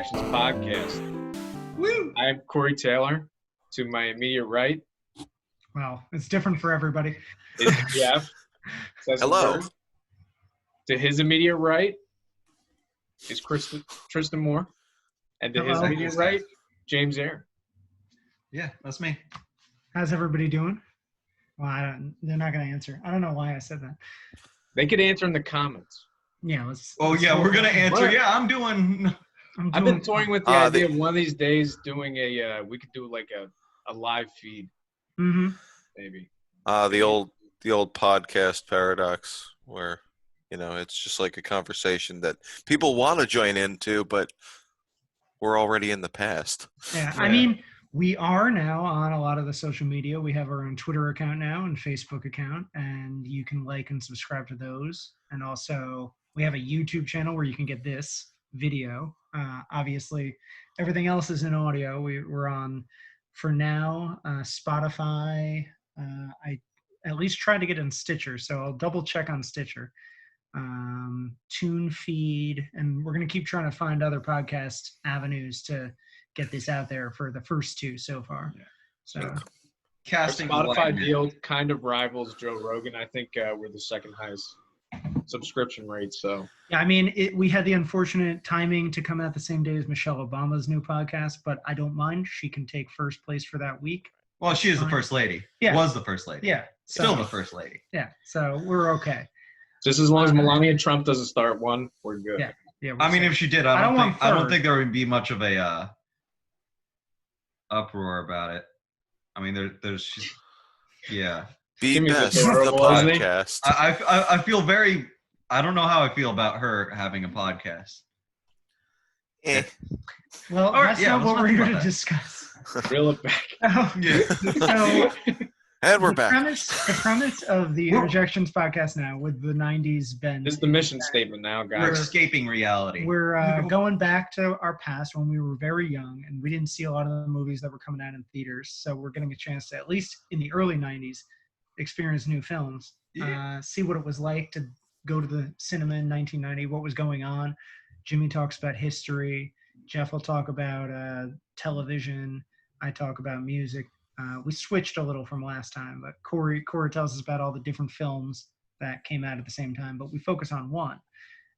Interjections podcast. Woo! I'm Corey Taylor. To my immediate right Well, it's different for everybody. is Jeff. Hello. To his immediate right is Tristan Moore. And to his Hello. immediate right, James Aaron. Yeah, that's me. How's everybody doing? Well, they're not going to answer. I don't know why I said that. They could answer in the comments. Yeah, let's. Oh, yeah, we're going to answer. What? Yeah, I'm doing. I've been toying with the idea of one of these days doing we could do like a live feed. Mm-hmm. Maybe. The old podcast paradox where, it's just like a conversation that people want to join into, but we're already in the past. Yeah, I mean, we are now on a lot of the social media. We have our own Twitter account now and Facebook account, and you can like and subscribe to those. And also, we have a YouTube channel where you can get this video. Obviously, everything else is in audio. We're on, for now, Spotify. I at least tried to get in Stitcher, so I'll double check on Stitcher. Tune feed, and we're going to keep trying to find other podcast avenues to get this out there for the first two so far. Yeah. So Casting Our Spotify alignment. deal kind of rivals Joe Rogan. I think we're the second highest subscription rate. So yeah, I mean, we had the unfortunate timing to come out the same day as Michelle Obama's new podcast, but I don't mind. She can take first place for that week. Well, she is the first lady. Yeah. Was the first lady. Yeah. Still the first lady. Yeah. So we're okay. just as long as Melania Trump doesn't start one, we're good. Yeah. Yeah. I mean, if she did, I don't think there would be much of a uproar about it. I mean, there's yeah. Be Jimmy's best adorable, the isn't he? podcast. I feel very. I don't know how I feel about her having a podcast. Eh. well, All right, that's yeah, not what let's we're talk here about to that. discuss. Reel it back. Yeah. So And we're the back. premise of the Interjections podcast now with the 90s bend. This is the mission statement now, We're guys. escaping reality. We're going back to our past when we were very young and we didn't see a lot of the movies that were coming out in theaters. So we're getting a chance to, at least in the early 90s, experience new films. See what it was like to go to the cinema in 1990, what was going on. Jimmy talks about history. Jeff will talk about television. I talk about music. We switched a little from last time, but Corey tells us about all the different films that came out at the same time, but we focus on one.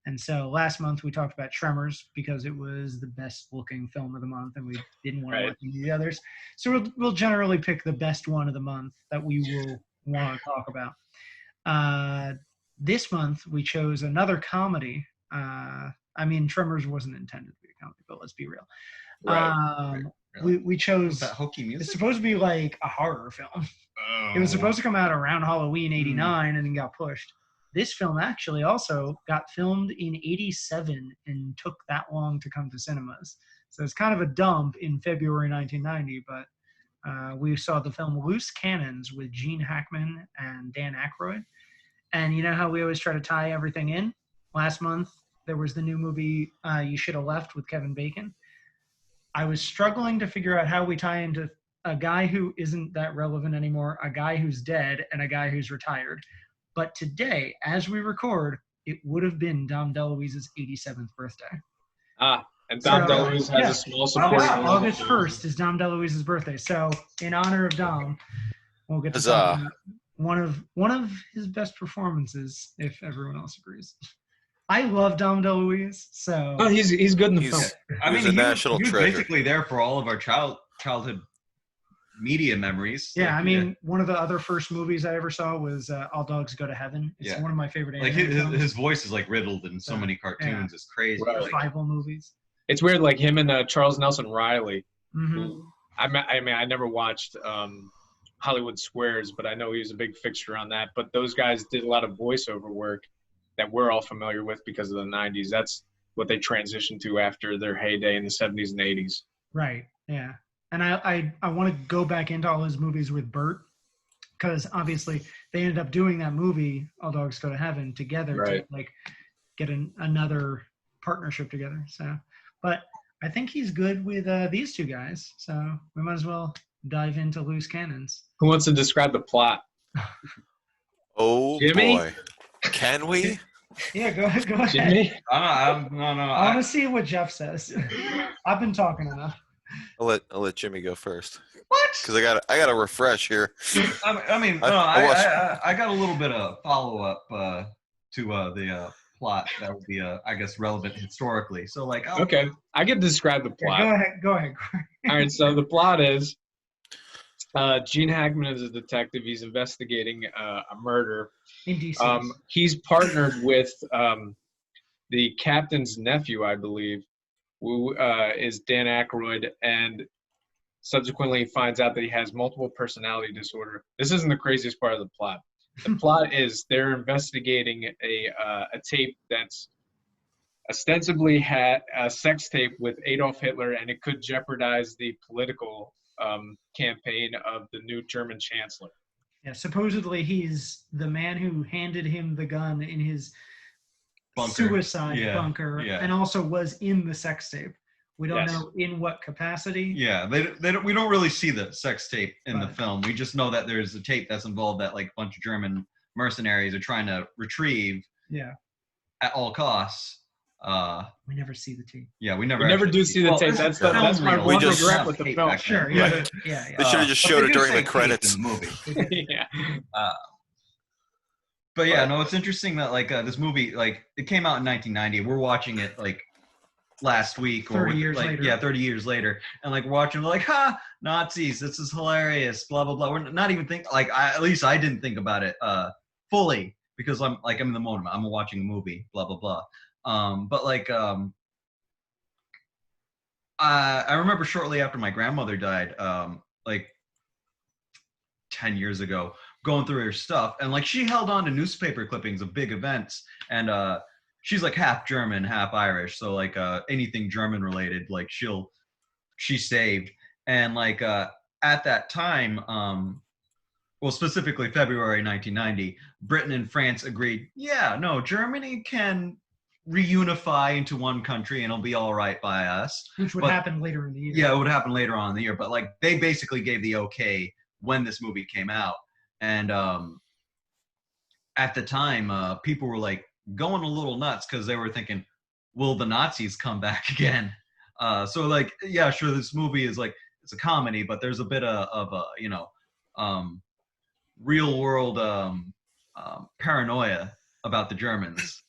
And so last month we talked about Tremors because it was the best looking film of the month and we didn't want to watch any of the others. So we'll generally pick the best one of the month that we will want to talk about. This month we chose another comedy. I mean, Tremors wasn't intended to be a comedy, but let's be real. Right. Really? We chose. that hokey It's music. supposed to be like a horror film. It was supposed to come out around Halloween '89 and then got pushed. This film actually also got filmed in '87 and took that long to come to cinemas. So it's kind of a dump in February 1990. But we saw the film Loose Cannons with Gene Hackman and Dan Aykroyd. And you know how we always try to tie everything in? Last month there was the new movie You Should Have Left with Kevin Bacon. I was struggling to figure out how we tie into a guy who isn't that relevant anymore, a guy who's dead, and a guy who's retired. But today, as we record, it would have been Dom DeLuise's 87th birthday. And Dom So, DeLuise has yeah. a small support. Wow. August 1st is Dom DeLuise's birthday. So in honor of Dom, we'll get to talk about one of his best performances, if everyone else agrees. I love Dom DeLuise, so Oh, he's good in the film. I mean, He was a national he was treasure. basically there for all of our childhood media memories. yeah. Like, I mean, one of the other first movies I ever saw was All Dogs Go to Heaven. It's one of my favorite like animated films. his voice is like riddled in so many cartoons. It's crazy. Right. Like, Survival movies. It's weird, like him and Charles Nelson Riley. Mm-hmm. I mean, I never watched Hollywood Squares, but I know he was a big fixture on that. But those guys did a lot of voiceover work that we're all familiar with because of the 90s. That's what they transitioned to after their heyday in the 70s and 80s. Right. Yeah. And I want to go back into all his movies with Bert because obviously they ended up doing that movie All Dogs Go to Heaven together Right. to like get another partnership together. So, but I think he's good with these two guys. So we might as well dive into Loose Cannons. Who wants to describe the plot? Oh, Jimmy? boy. Can we? Yeah, go ahead. Jimmy? No. I want to see what Jeff says. I've been talking enough. I'll let Jimmy go first What? because I got to refresh here. I got a little bit of follow up to the plot that would be I guess relevant historically. So like, Okay, I can describe the plot. Yeah, go ahead. All right, so the plot is Gene Hackman is a detective. He's investigating a murder. In DC. He's partnered with the captain's nephew, I believe, who is Dan Aykroyd, and subsequently finds out that he has multiple personality disorder. This isn't the craziest part of the plot. The plot is they're investigating a tape that's ostensibly had a sex tape with Adolf Hitler, and it could jeopardize the political campaign of the new German chancellor. Yeah, supposedly he's the man who handed him the gun in his bunker. Suicide bunker, yeah. and also was in the sex tape. We don't Yes. know in what capacity. Yeah, we don't really see the sex tape in the film. We just know that there's a tape that's involved that like a bunch of German mercenaries are trying to retrieve Yeah. at all costs. We never see the tape. Yeah, we We never do see the tape. That's my We one just- regret with the film. Sure. Right. Yeah. They Yeah. should have just but showed they it do during say the tape credits. in the movie. Yeah. But yeah, no, it's interesting that like this movie, like it came out in 1990. We're watching it like last week or 30 years like, later. Yeah, 30 years later, and like we're watching, we're like, ha, Nazis, this is hilarious, blah blah blah. We're not even think like at least I didn't think about it fully because I'm in the moment. I'm watching a movie, blah blah blah. But like I remember shortly after my grandmother died, like 10 years ago, going through her stuff, and like she held on to newspaper clippings of big events, and she's like half German, half Irish, so like anything German related, like she saved. And like at that time, well, specifically February 1990, Britain and France agreed, yeah, no, Germany can reunify into one country and it'll be all right by us. Which would happen later in the year. Yeah, it would happen later on in the year, but like they basically gave the okay when this movie came out. And at the time, people were like going a little nuts because they were thinking, will the Nazis come back again? So like, yeah, sure, this movie is like, it's a comedy, but there's a bit of real world paranoia about the Germans.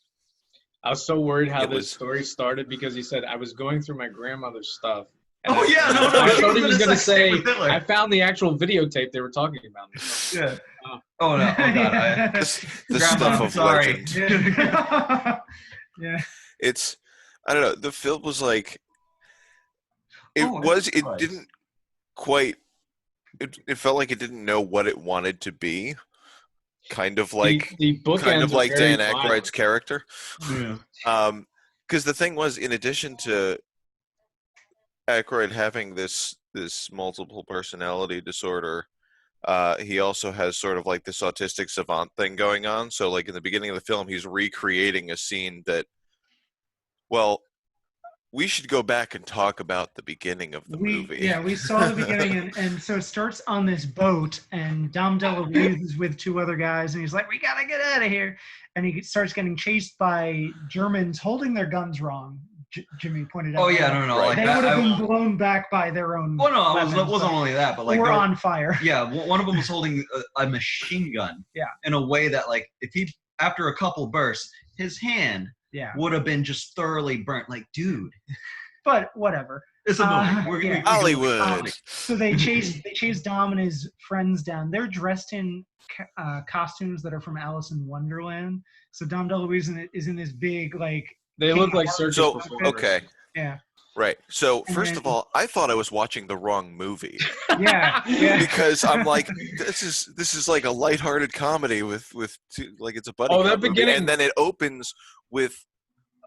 I was so worried how It this was- story started because he said I was going through my grandmother's stuff. Oh yeah, no, I she thought he was in a going to sex tape say with Hitler. I found the actual videotape they were talking about. Yeah. Oh. Oh no! Oh god! This Grandma, stuff I'm of sorry. legend. Yeah. It's I don't know. The film was like it Oh, was. It Christ. didn't quite. It felt like it didn't know what it wanted to be. Kind of like the bookends are very Dan violent. Aykroyd's character. Yeah. Because the thing was, in addition to Aykroyd having this multiple personality disorder, he also has sort of like this autistic savant thing going on. So like in the beginning of the film, he's recreating a scene that, well, we should go back and talk about the beginning of the movie. Yeah, we saw the beginning, and so it starts on this boat, and Dom DeLuise is with two other guys, and he's like, we gotta get out of here. And he starts getting chased by Germans holding their guns wrong. Jimmy pointed out. Oh yeah, no, Right. like They that. would have been blown back by their own. Well, no, it weapons, wasn't only that, but like or there- on fire. yeah, one of them was holding a machine gun. Yeah. In a way that like if he after a couple bursts, his hand Yeah, would have been just thoroughly burnt. Like, dude, but whatever. it's a movie. Yeah. Hollywood. So they chase Dom and his friends down. They're dressed in costumes that are from Alice in Wonderland. So Dom DeLuise is in this big like. They look like circus So performers. okay, Yeah. right. So And first then- of all, I thought I was watching the wrong movie Yeah. because I'm like, this is like a lighthearted comedy with two, like it's a buddy Oh, that cop movie. beginning- And then it opens with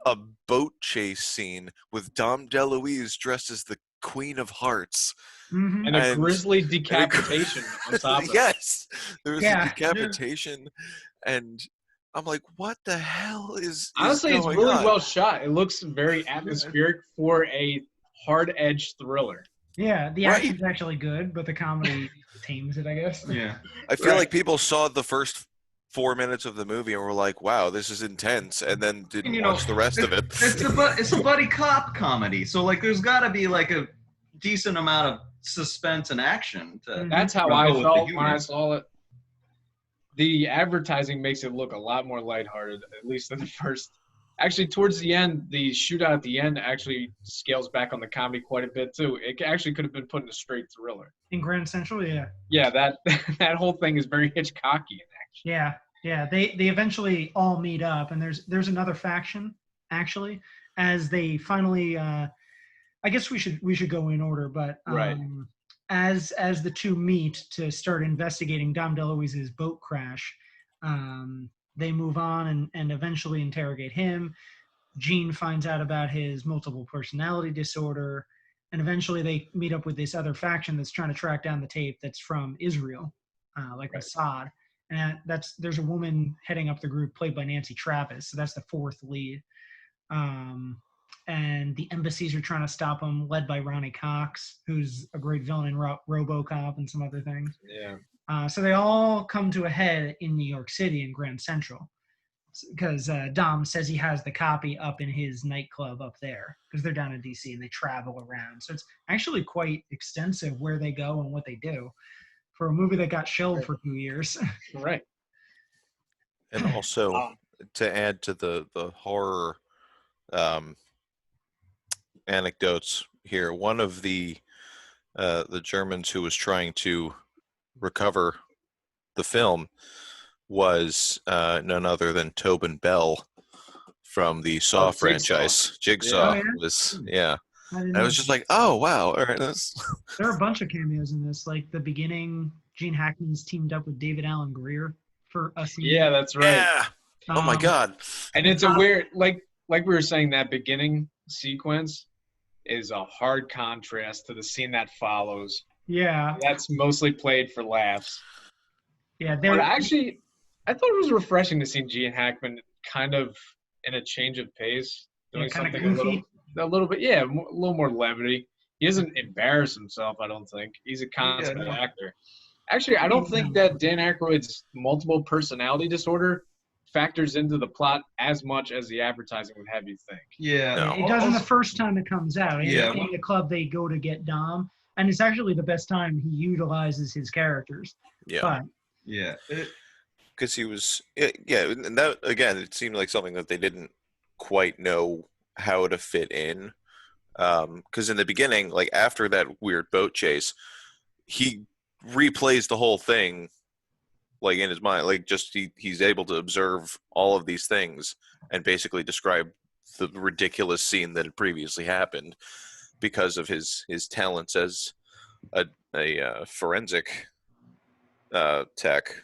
a boat chase scene with Dom DeLuise dressed as the Queen of Hearts. Mhm. And a And- grisly decapitation on top of it. Yes, there was Yeah. a decapitation, and I'm like, what the hell is Honestly, it's going really on? well shot. It looks very atmospheric for a hard-edged thriller. Yeah, the Right. action's actually good, but the comedy tames it, I guess. Yeah. I feel Right. like people saw the first 4 minutes of the movie and we're like, wow, this is intense, and then didn't You know, watch the rest of it. It's a buddy cop comedy, so like there's got to be like a decent amount of suspense and action. That's how go I with the felt humor. when I saw it. The advertising makes it look a lot more lighthearted, at least in the first. Actually, towards the end, the shootout at the end actually scales back on the comedy quite a bit too. It actually could have been put in a straight thriller. In Grand Central, yeah. Yeah, that that whole thing is very Hitchcockian, actually. Yeah. They eventually all meet up, and there's another faction actually, as they finally. I guess we should go in order, but Right. As the two meet to start investigating Dom DeLuise's boat crash, they move on and eventually interrogate him. Gene finds out about his multiple personality disorder, and eventually they meet up with this other faction that's trying to track down the tape that's from Israel, like Right. Mossad. And there's a woman heading up the group played by Nancy Travis, so that's the fourth lead. And the embassies are trying to stop him, led by Ronnie Cox, who's a great villain in RoboCop and some other things. Yeah. So they all come to a head in New York City in Grand Central, because Dom says he has the copy up in his nightclub up there, because they're down in D.C. and they travel around. So it's actually quite extensive where they go and what they do for a movie that got shelved for 2 years. Right. And also, to add to the horror anecdotes here, one of the Germans who was trying to recover the film was none other than Tobin Bell from the Saw Jigsaw. franchise. Jigsaw Oh, yeah? was, yeah. I didn't And I know. was just like, oh wow, all right, that's There are a bunch of cameos in this. Like the beginning, Gene Hackman's teamed up with David Allen Greer for a scene. Yeah, that's right. yeah. Oh my god. And it's a weird, like we were saying, that beginning sequence is a hard contrast to the scene that follows. Yeah, That's mostly played for laughs. yeah. But They're actually, I thought it was refreshing to see Gene Hackman kind of in a change of pace, doing kind of something goofy. a little bit, yeah, a little more levity. He doesn't embarrass himself, I don't think. He's a consummate actor. Actually, I don't think that Dan Aykroyd's multiple personality disorder factors into the plot as much as the advertising would have you think. Yeah. No. It doesn't the first time it comes out. Yeah. In the club, they go to get Dom, and it's actually the best time he utilizes his characters. Yeah. But Yeah. Because he was, yeah, and that again, it seemed like something that they didn't quite know how to fit in. Because in the beginning, like after that weird boat chase, he replays the whole thing, like in his mind, like just he's able to observe all of these things and basically describe the ridiculous scene that had previously happened because of his talents as a forensic tech.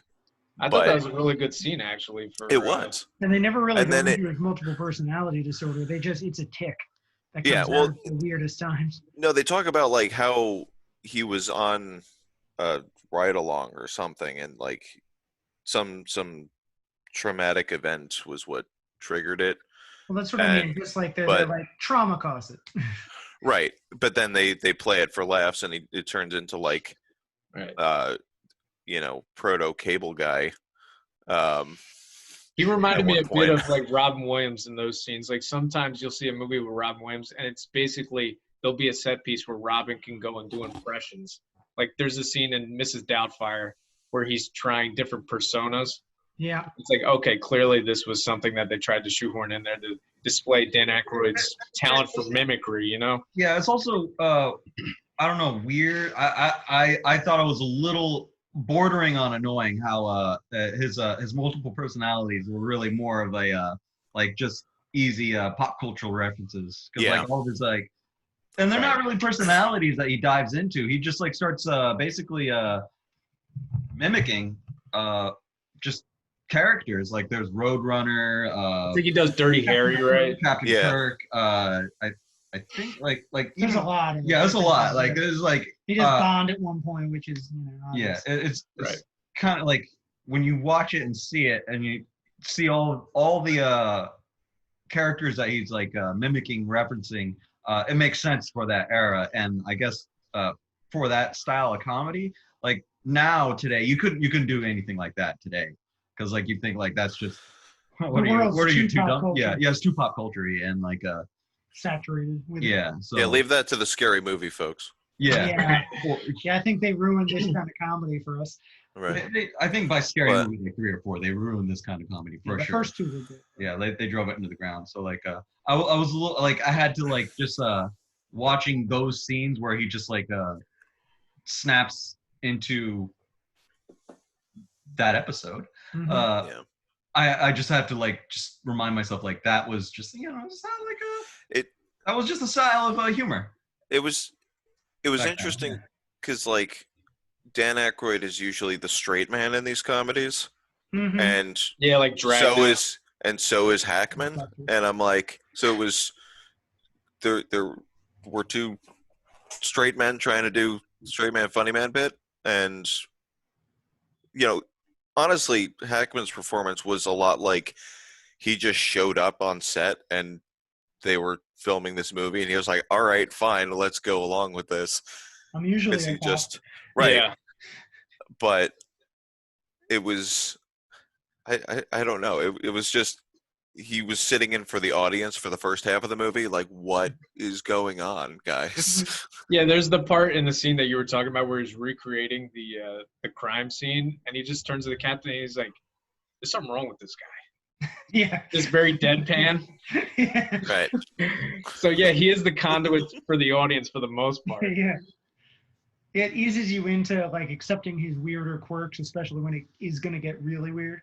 I thought But that was a really good scene, actually. For it was. and they never really And go then into his multiple personality disorder. They just it's a tick that comes Yeah, out well- at the weirdest times. No, they talk about like how he was on a ride along or something, and like some traumatic event was what triggered it. Well, that's what I mean. And- Just like they're but- like trauma caused it. Right, but then they play it for laughs, and it turns into like, Right. Proto Cable Guy. He reminded At me one a bit point. of like Robin Williams in those scenes. Like sometimes you'll see a movie with Robin Williams, and it's basically there'll be a set piece where Robin can go and do impressions. Like there's a scene in Mrs. Doubtfire where he's trying different personas. Yeah. It's like, okay, clearly this was something that they tried to shoehorn in there to display Dan Aykroyd's talent for mimicry, you know? Yeah, it's also I don't know, weird. I thought it was a little bordering on annoying how his multiple personalities were really more of a like just easy pop cultural references, because Yeah. like all of his like, and they're not really personalities that he dives into. He just like starts basically mimicking just characters. Like there's Roadrunner. I think he does Dirty Harry, right? Captain Yeah. Kirk. I think like There's even, a lot. yeah, there's a lot. Like there's like he does Bond at one point, which is yeah, obvious. it's Right. kind of like when you watch it and see it, and you see all the characters that he's like mimicking, referencing. It makes sense for that era, and I guess for that style of comedy. Like now today, you couldn't do anything like that today. because like you think like that's just The world's what are you too pop dumb? culture. Yeah, it's too pop culture-y and like Saturated with it. yeah. So Yeah, leave that to the scary movie folks. yeah. Yeah, I think they ruined this kind of comedy for us. Right. I think by scary But- movie like 3 or 4, they ruined this kind of comedy for The sure. first two were good. Yeah, they drove it into the ground. So like I was a little like I had to like just watching those scenes where he just like snaps into that episode. Mhm. Yeah. I just have to like just remind myself like that was just it's not like that was just a style of humor. It was Back then, interesting yeah. because like Dan Aykroyd is usually the straight man in these comedies, Mhm. and Yeah, like Dragnet. so is Hackman, and I'm like, so it was there were two straight men trying to do straight man funny man bit, and honestly, Hackman's performance was a lot like he just showed up on set and they were filming this movie and he was like, all right, fine, let's go along with this. I'm usually Because he a cop. just right. Yeah. But it was I don't know. It was just he was sitting in for the audience for the first half of the movie, like, what is going on, guys? Yeah, there's the part in the scene that you were talking about where he's recreating the crime scene, and he just turns to the captain and he's like, "There's something wrong with this guy." Yeah. Just very deadpan. Yeah. Right. So yeah, he is the conduit for the audience for the most part. Yeah. It eases you into like accepting his weirder quirks, especially when it is going to get really weird.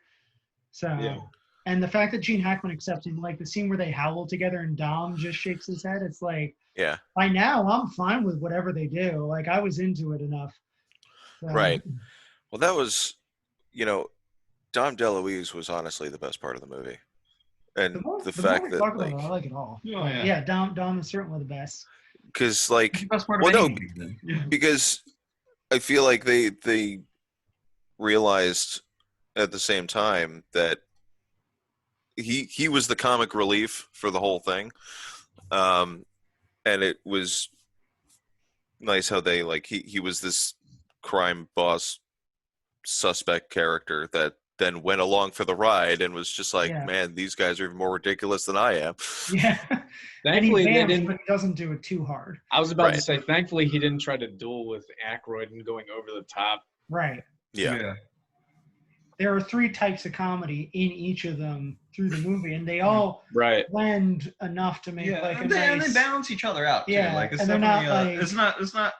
So, Yeah. and the fact that Gene Hackman accepts him, like the scene where they howl together and Dom just shakes his head, it's like, Yeah. by now I'm fine with whatever they do. Like I was into it enough. So, Right. Well, that was, Dom DeLuise was honestly the best part of the movie, and the fact more we that talk about like, it, I like it all. Oh, But yeah. Dom is certainly the best. because like, It's the best part of well, any no, movie, then. Yeah. because I feel like they realized at the same time that he was the comic relief for the whole thing, and it was nice how they like he was this crime boss suspect character that then went along for the ride and was just like, Yeah. man, these guys are even more ridiculous than I am. Yeah. And he Thankfully, they vamps, didn't. but he doesn't do it too hard. I was about to Right. say, thankfully, he didn't try to duel with Aykroyd and going over the top. Right. Yeah. There are 3 types of comedy in each of them through the movie, and they all Right. blend enough to make like a and they nice. balance each other out too. Yeah, Like it's and they're definitely not, it's not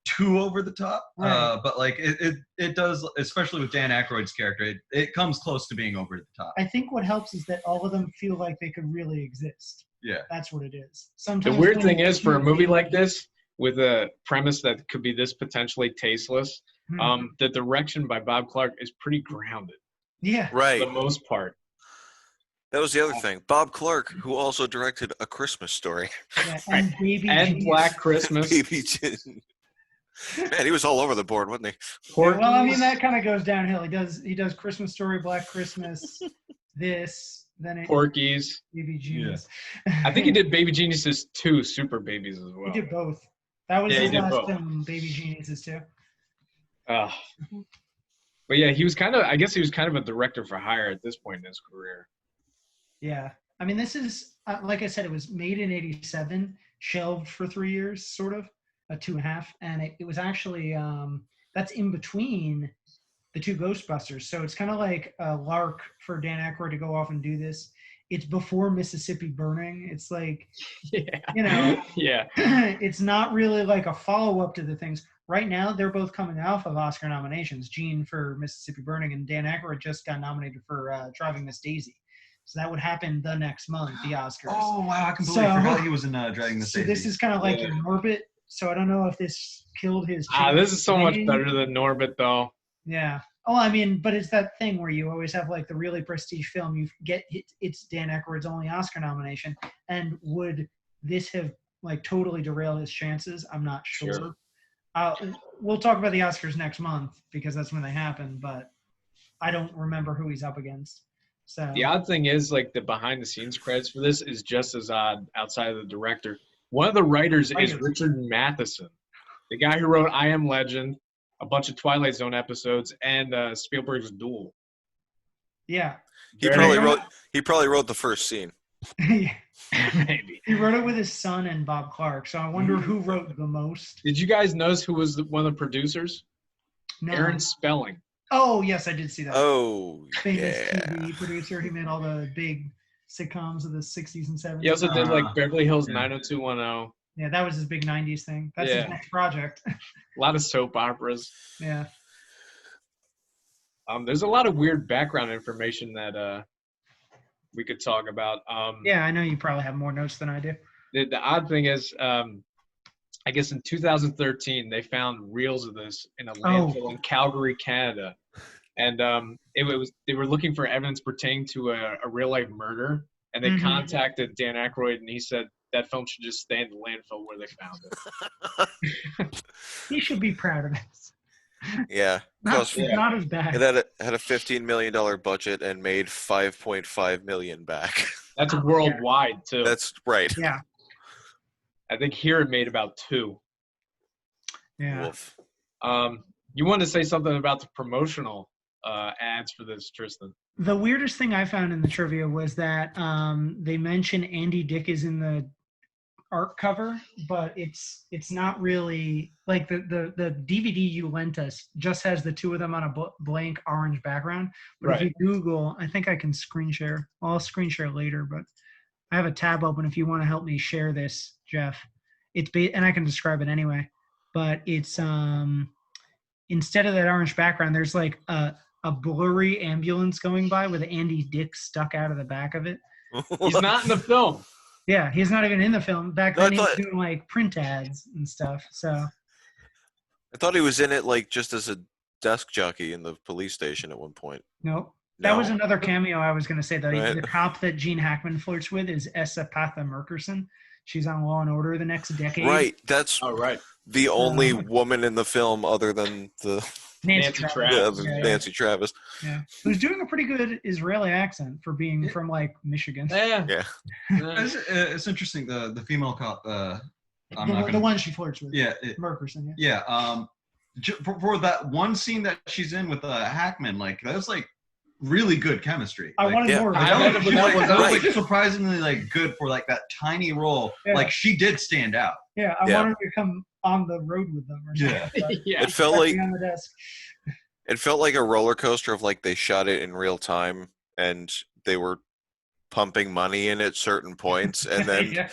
too over the top. Right. But like it does, especially with Dan Aykroyd's character, it comes close to being over the top. I think what helps is that all of them feel like they could really exist. Yeah. That's what it is. The Sometimes weird when thing it's is, for a too movie big- like this, with a premise that could be this potentially tasteless, Hmm. the direction by Bob Clark is pretty grounded Yeah. for Right. the most part. That was the other thing. Bob Clark, who also directed A Christmas Story. Yeah, and Baby And Genius. Black Christmas. Baby Jin. Man, he was all over the board, wasn't he? Porky's. Well, I mean that kind of goes downhill. He does Christmas Story, Black Christmas, then Porky's. Baby Genius. I think he did Baby Geniuses 2 Super Babies as well. He did both. That was Yeah, he his did last both. film, Baby Geniuses too. But yeah, he was kind of a director for hire at this point in his career. Yeah. I mean, this is, like I said, it was made in 87, shelved for 3 years, sort of, 2.5. And it was actually, that's in between the 2 Ghostbusters. So it's kind of like a lark for Dan Aykroyd to go off and do this. It's before Mississippi Burning. It's like, Yeah. Yeah. it's not really like a follow-up to the things. Right now, they're both coming off of Oscar nominations. Gene for Mississippi Burning and Dan Aykroyd just got nominated for Driving Miss Daisy. So that would happen the next month, the Oscars. Oh wow! I completely forgot he was in Dragging the So Daisy. this is kind of like Yeah. in orbit. So I don't know if this killed his. This is so much chances. better than Norbit, though. Yeah. Oh, I mean, but it's that thing where you always have like the really prestige film. You get it's Dan Aykroyd's only Oscar nomination, and would this have like totally derailed his chances? I'm not sure. Sure. We'll talk about the Oscars next month because that's when they happen. But I don't remember who he's up against. So The odd thing is, like, the behind-the-scenes credits for this is just as odd outside of the director. One of the writers is Richard Matheson, the guy who wrote I Am Legend, a bunch of Twilight Zone episodes, and Spielberg's Duel. Yeah. He probably wrote the first scene. Maybe. He wrote it with his son and Bob Clark. So I wonder who wrote the most. Did you guys notice who was one of the producers? No. Aaron Spelling. Oh, yes, I did see that. Oh, Famous yeah. TV producer. He made all the big sitcoms of the 60s and 70s. He also did like Beverly Hills yeah. 90210. Yeah, that was his big 90s thing. That's his next project. A lot of soap operas. Yeah. There's a lot of weird background information that we could talk about. Yeah, I know you probably have more notes than I do. The odd thing is, I guess in 2013 they found reels of this in a landfill in Calgary, Canada, and they were looking for evidence pertaining to a real life murder, and they contacted Dan Aykroyd, and he said that film should just stay in the landfill where they found it. He should be proud of this. Yeah. Not as bad. It had a $15 million budget and made $5.5 million back. That's worldwide too. That's right. Yeah. I think here it made about 2. Yeah. Wolf. You wanted to say something about the promotional ads for this, Tristan? The weirdest thing I found in the trivia was that they mention Andy Dick is in the art cover, but it's not really like the DVD you lent us just has the two of them on a blank orange background. But if you Google, I think I can screen share. I'll screen share later, but I have a tab open if you want to help me share this, Jeff. And I can describe it anyway. But it's instead of that orange background, there's like a blurry ambulance going by with Andy Dick stuck out of the back of it. He's not in the film. Yeah, he's not even in the film. Back then, he was doing like print ads and stuff. So I thought he was in it like just as a desk jockey in the police station at one point. Nope. That was another cameo I was going to say. The cop that Gene Hackman flirts with is Essa Patha Merkerson. She's on Law and Order the next decade. Right. That's the only woman in the film other than the Nancy Travis. Nancy Travis. Yeah. Who's doing a pretty good Israeli accent for being from like Michigan. Yeah. It's interesting. The female cop. The one she flirts with. Yeah. Merkerson. Yeah. For that one scene that she's in with Hackman, like that's like really good chemistry. I wanted more. That was like surprisingly like good for like that tiny role. Yeah. Like she did stand out. Yeah, I wanted her to come on the road with them or something. Yeah. It felt like on the desk. It felt like a roller coaster of like they shot it in real time and they were pumping money in at certain points and then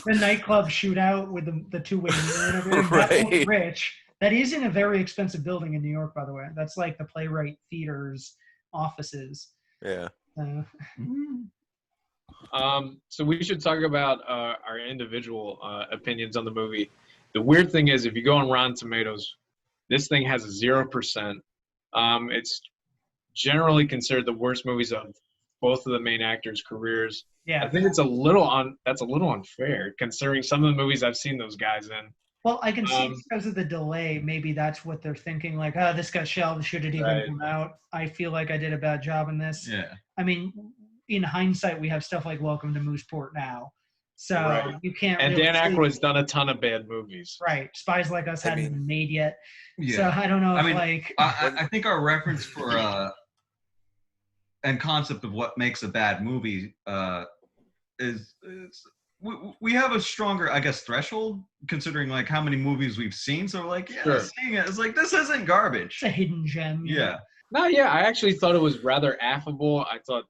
the nightclub shootout with the two-way mirror and everything. Right. That looked rich. That is in a very expensive building in New York, by the way. That's like the Playwright Theater's offices. Yeah. So we should talk about our individual opinions on the movie. The weird thing is, if you go on Rotten Tomatoes, this thing has a 0%. It's generally considered the worst movies of both of the main actors' careers. Yeah, I think that's a little unfair considering some of the movies I've seen those guys in. Well, I can see because of the delay, maybe that's what they're thinking. Like, oh, this got shelved, should it even come out? I feel like I did a bad job in this. Yeah. I mean, in hindsight, we have stuff like Welcome to Mooseport now. So you can't. And really Dan Aykroyd's done a ton of bad movies. Right. Spies Like Us hadn't been made yet. Yeah. So I don't know if I think our reference for and concept of what makes a bad movie is we have a stronger, I guess, threshold considering like how many movies we've seen. So like, seeing it, it's like this isn't garbage. It's a hidden gem. Yeah. No, yeah, I actually thought it was rather affable. I thought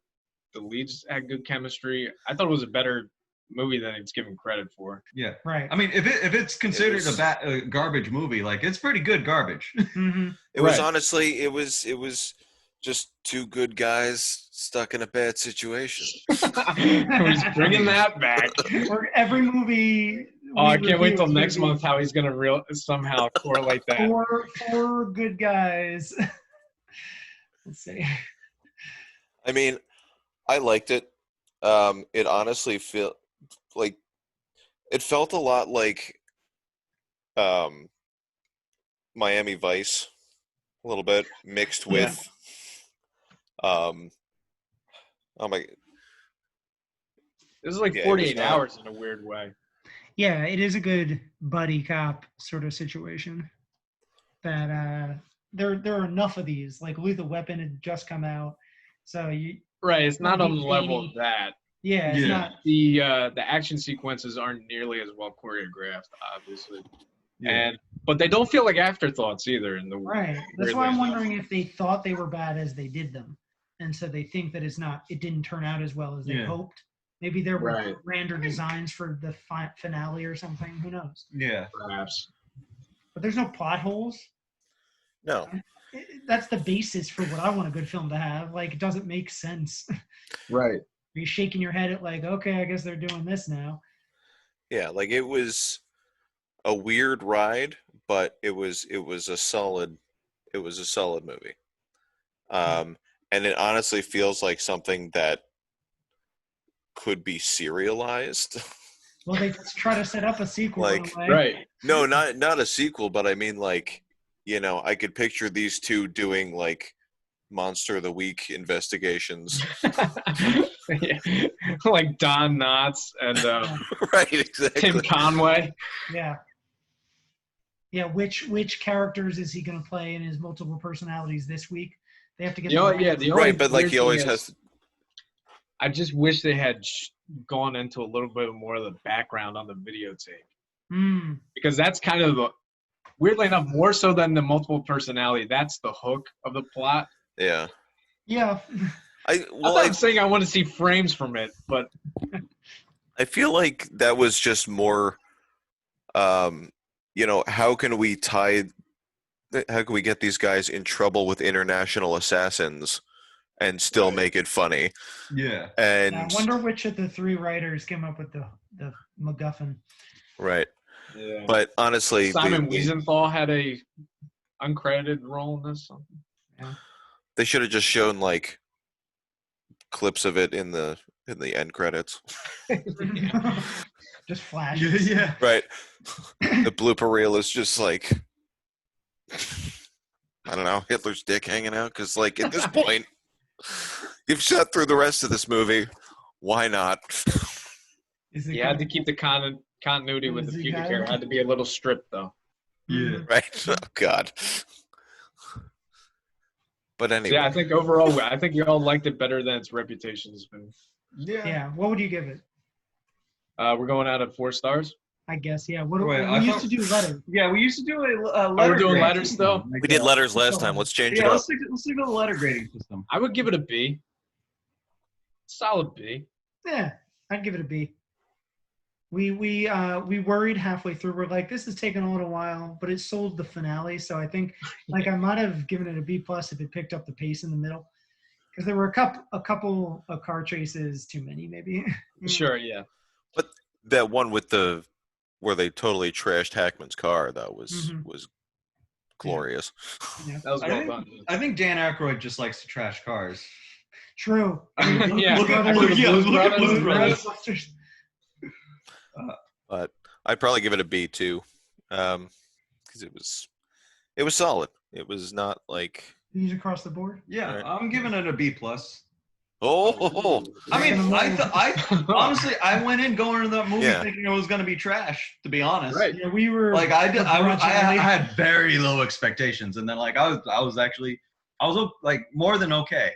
the leads had good chemistry. I thought it was a better movie than it's given credit for. Yeah. Right. I mean, if it's considered a garbage movie, like it's pretty good garbage. Mm-hmm. It was honestly, it was just two good guys stuck in a bad situation. He's bringing that back. For every movie. Oh, I can't wait till next month how he's going to somehow correlate that. Four good guys. Let's see. I mean, I liked it. It honestly felt a lot like Miami Vice, a little bit mixed with oh my. This is like 48 hours in a weird way. Yeah, it is a good buddy cop sort of situation. That there are enough of these. Like Lethal Weapon had just come out, So you Right, it's not on the Maybe- level of that. yeah, it's Yeah. not The action sequences aren't nearly as well choreographed, obviously, Yeah. but they don't feel like afterthoughts either. In the right. That's weirdly why I'm enough. wondering if they thought they were bad as they did them, and so they think that it didn't turn out as well as they Yeah. hoped. Maybe there were Right. grander designs for the finale or something. Who knows? Yeah. Perhaps. But there's no plot holes. No. That's the basis for what I want a good film to have. Like, it doesn't make sense. Right. You're shaking your head at like, okay, I guess they're doing this now. Yeah, like it was a weird ride, but it was a solid movie. And it honestly feels like something that could be serialized. Well, they try to set up a sequel. Like, in a way. Right. No, not a sequel, but I mean, like, I could picture these two doing like Monster of the Week investigations. Yeah. Like Don Knotts and Right, exactly. Tim Conway. Yeah. Yeah. Which characters is he going to play in his multiple personalities this week? They have to get. The only Right, but like weird he always thing has is, to, I just wish they had gone into a little bit more of the background on the videotape, Mm, because that's kind of weirdly enough, more so than the multiple personality. That's the hook of the plot. yeah. yeah. I'm not saying I want to see frames from it, but I feel like that was just more, how can we get these guys in trouble with international assassins and still make it funny? Yeah. And I wonder which of the three writers came up with the MacGuffin. right, yeah. but honestly, Simon Wiesenthal had a uncredited role in this. they should have just shown like clips of it in the end credits. Just flash. Yeah. Right. The blooper reel is just like, I don't know, Hitler's dick hanging out, because like at this point, you've shot through the rest of this movie. Why not? Is it You had to keep the continuity with the Is it pubic got hair. it? Had to be a little stripped though. Yeah. Right? Oh God. But anyway, Yeah, I think overall, I think you all liked it better than its reputation has been. Yeah. What would you give it? We're going out at 4 stars. I guess. Yeah. What Wait, we I used thought- to do letters. Yeah, we used to do a Oh, letter. we're doing grading letters system. still? Like, we did letters last time. Let's change it Yeah, up. let's stick to the letter grading system. I would give it a B. Solid B. Yeah, I'd give it a B. We worried halfway through. We're like, this is taking a little while, but it sold the finale. So I think like I might have given it a B plus if it picked up the pace in the middle, because there were a couple of car chases too many, maybe. Sure, yeah. But that one with where they totally trashed Hackman's car, that was glorious. Yeah. That was I well think- done. I think Dan Aykroyd just likes to trash cars. True. Yeah, Look at Brothers, Blues Brothers. Ghostbusters. But I'd probably give it a B too, because it was solid. It was not like, These across the board. Yeah, Right. I'm giving it a B plus. oh, I mean, I honestly, I went in going into that movie Yeah. thinking it was gonna be trash. To be honest, Right. Yeah, we were Like I begrudgingly- had very low expectations, and then like I was like more than okay,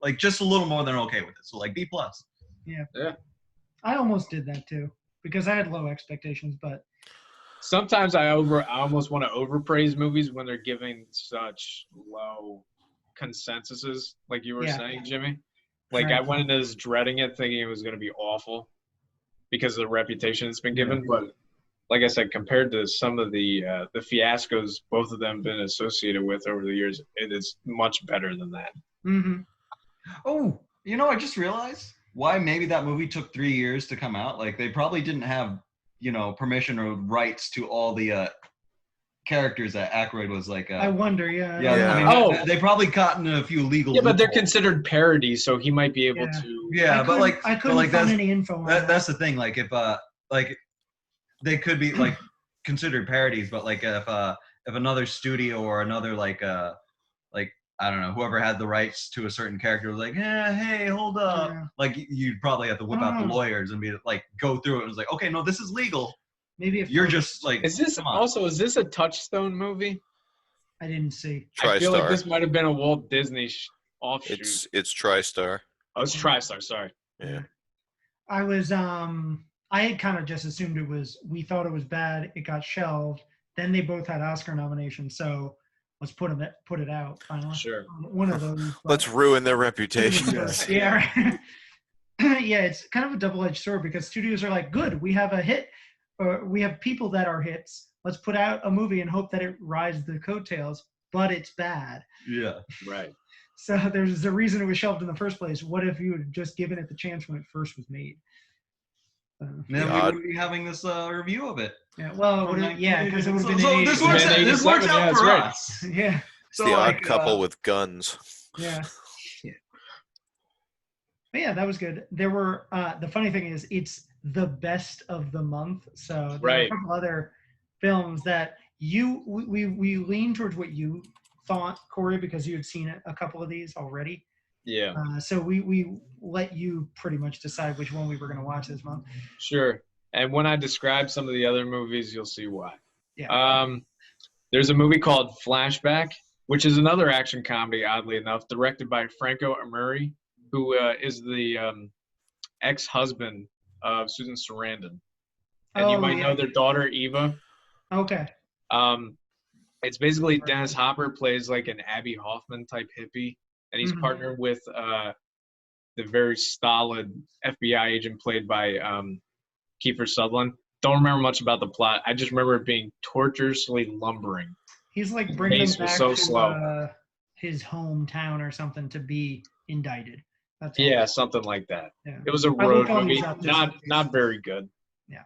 like just a little more than okay with it. So like B plus. I almost did that too because I had low expectations, but Sometimes I almost want to overpraise movies when they're giving such low consensuses, like you were Yeah. saying, Jimmy. Like Right. I went into this dreading it, thinking it was going to be awful because of the reputation it's been given. But like I said, compared to some of the fiascos both of them been associated with over the years, it is much better than that. mhm. Oh, I just realized why maybe that movie took 3 years to come out. Like they probably didn't have, permission or rights to all the characters that Aykroyd was like. I wonder. Yeah. Yeah. I mean, they probably caught in a few legal. Yeah, but they're loopholes. considered parodies, so he might be able Yeah. to. Yeah, but like I couldn't like find that's any info on that. that's the thing. Like if like they could be like considered parodies, but like if another studio or another like I don't know, whoever had the rights to a certain character was like, hey, hold up. Yeah. Like you'd probably have to whip out the Mm. lawyers and be like, go through it. And it's like, okay, no, this is legal. Maybe if You're just like, Is this come on. also is this a Touchstone movie? I didn't see. I feel like TriStar. this might have been a Walt Disney offshoot. It's TriStar. Oh, it's TriStar. Sorry. Yeah. I was I had kind of just assumed we thought it was bad, it got shelved. Then they both had Oscar nominations, so let's put it out finally. Sure. One of those. Let's ruin their reputation. Yeah. Right. Yeah, it's kind of a double-edged sword because studios are like, good, we have a hit, or we have people that are hits. Let's put out a movie and hope that it rides the coattails, but it's bad. Yeah. Right. So there's a reason it was shelved in the first place. What if you had just given it the chance when it first was made? Then we wouldn't be having this review of it. Yeah, well, because it would have been. So this works out for right. us. Yeah. It's the odd couple with guns. Yeah. But yeah, that was good. There were the funny thing is it's the best of the month. So there are a couple other films that we lean towards what you thought, Corey, because you had seen a couple of these already. Yeah. So we let you pretty much decide which one we were going to watch this month. Sure. And when I describe some of the other movies, you'll see why. Yeah. There's a movie called Flashback, which is another action comedy, oddly enough, directed by Franco Amuri, who is the ex-husband of Susan Sarandon. And you might know their daughter, Eva. Okay. It's basically Dennis Hopper plays like an Abby Hoffman type hippie, and he's partnered with the very stolid FBI agent played by Kiefer Sutherland. Don't remember much about the plot. I just remember it being torturously lumbering. He's like bringing him back so to his hometown or something to be indicted. That's something like that. Yeah. It was a road movie, not very good. Yeah.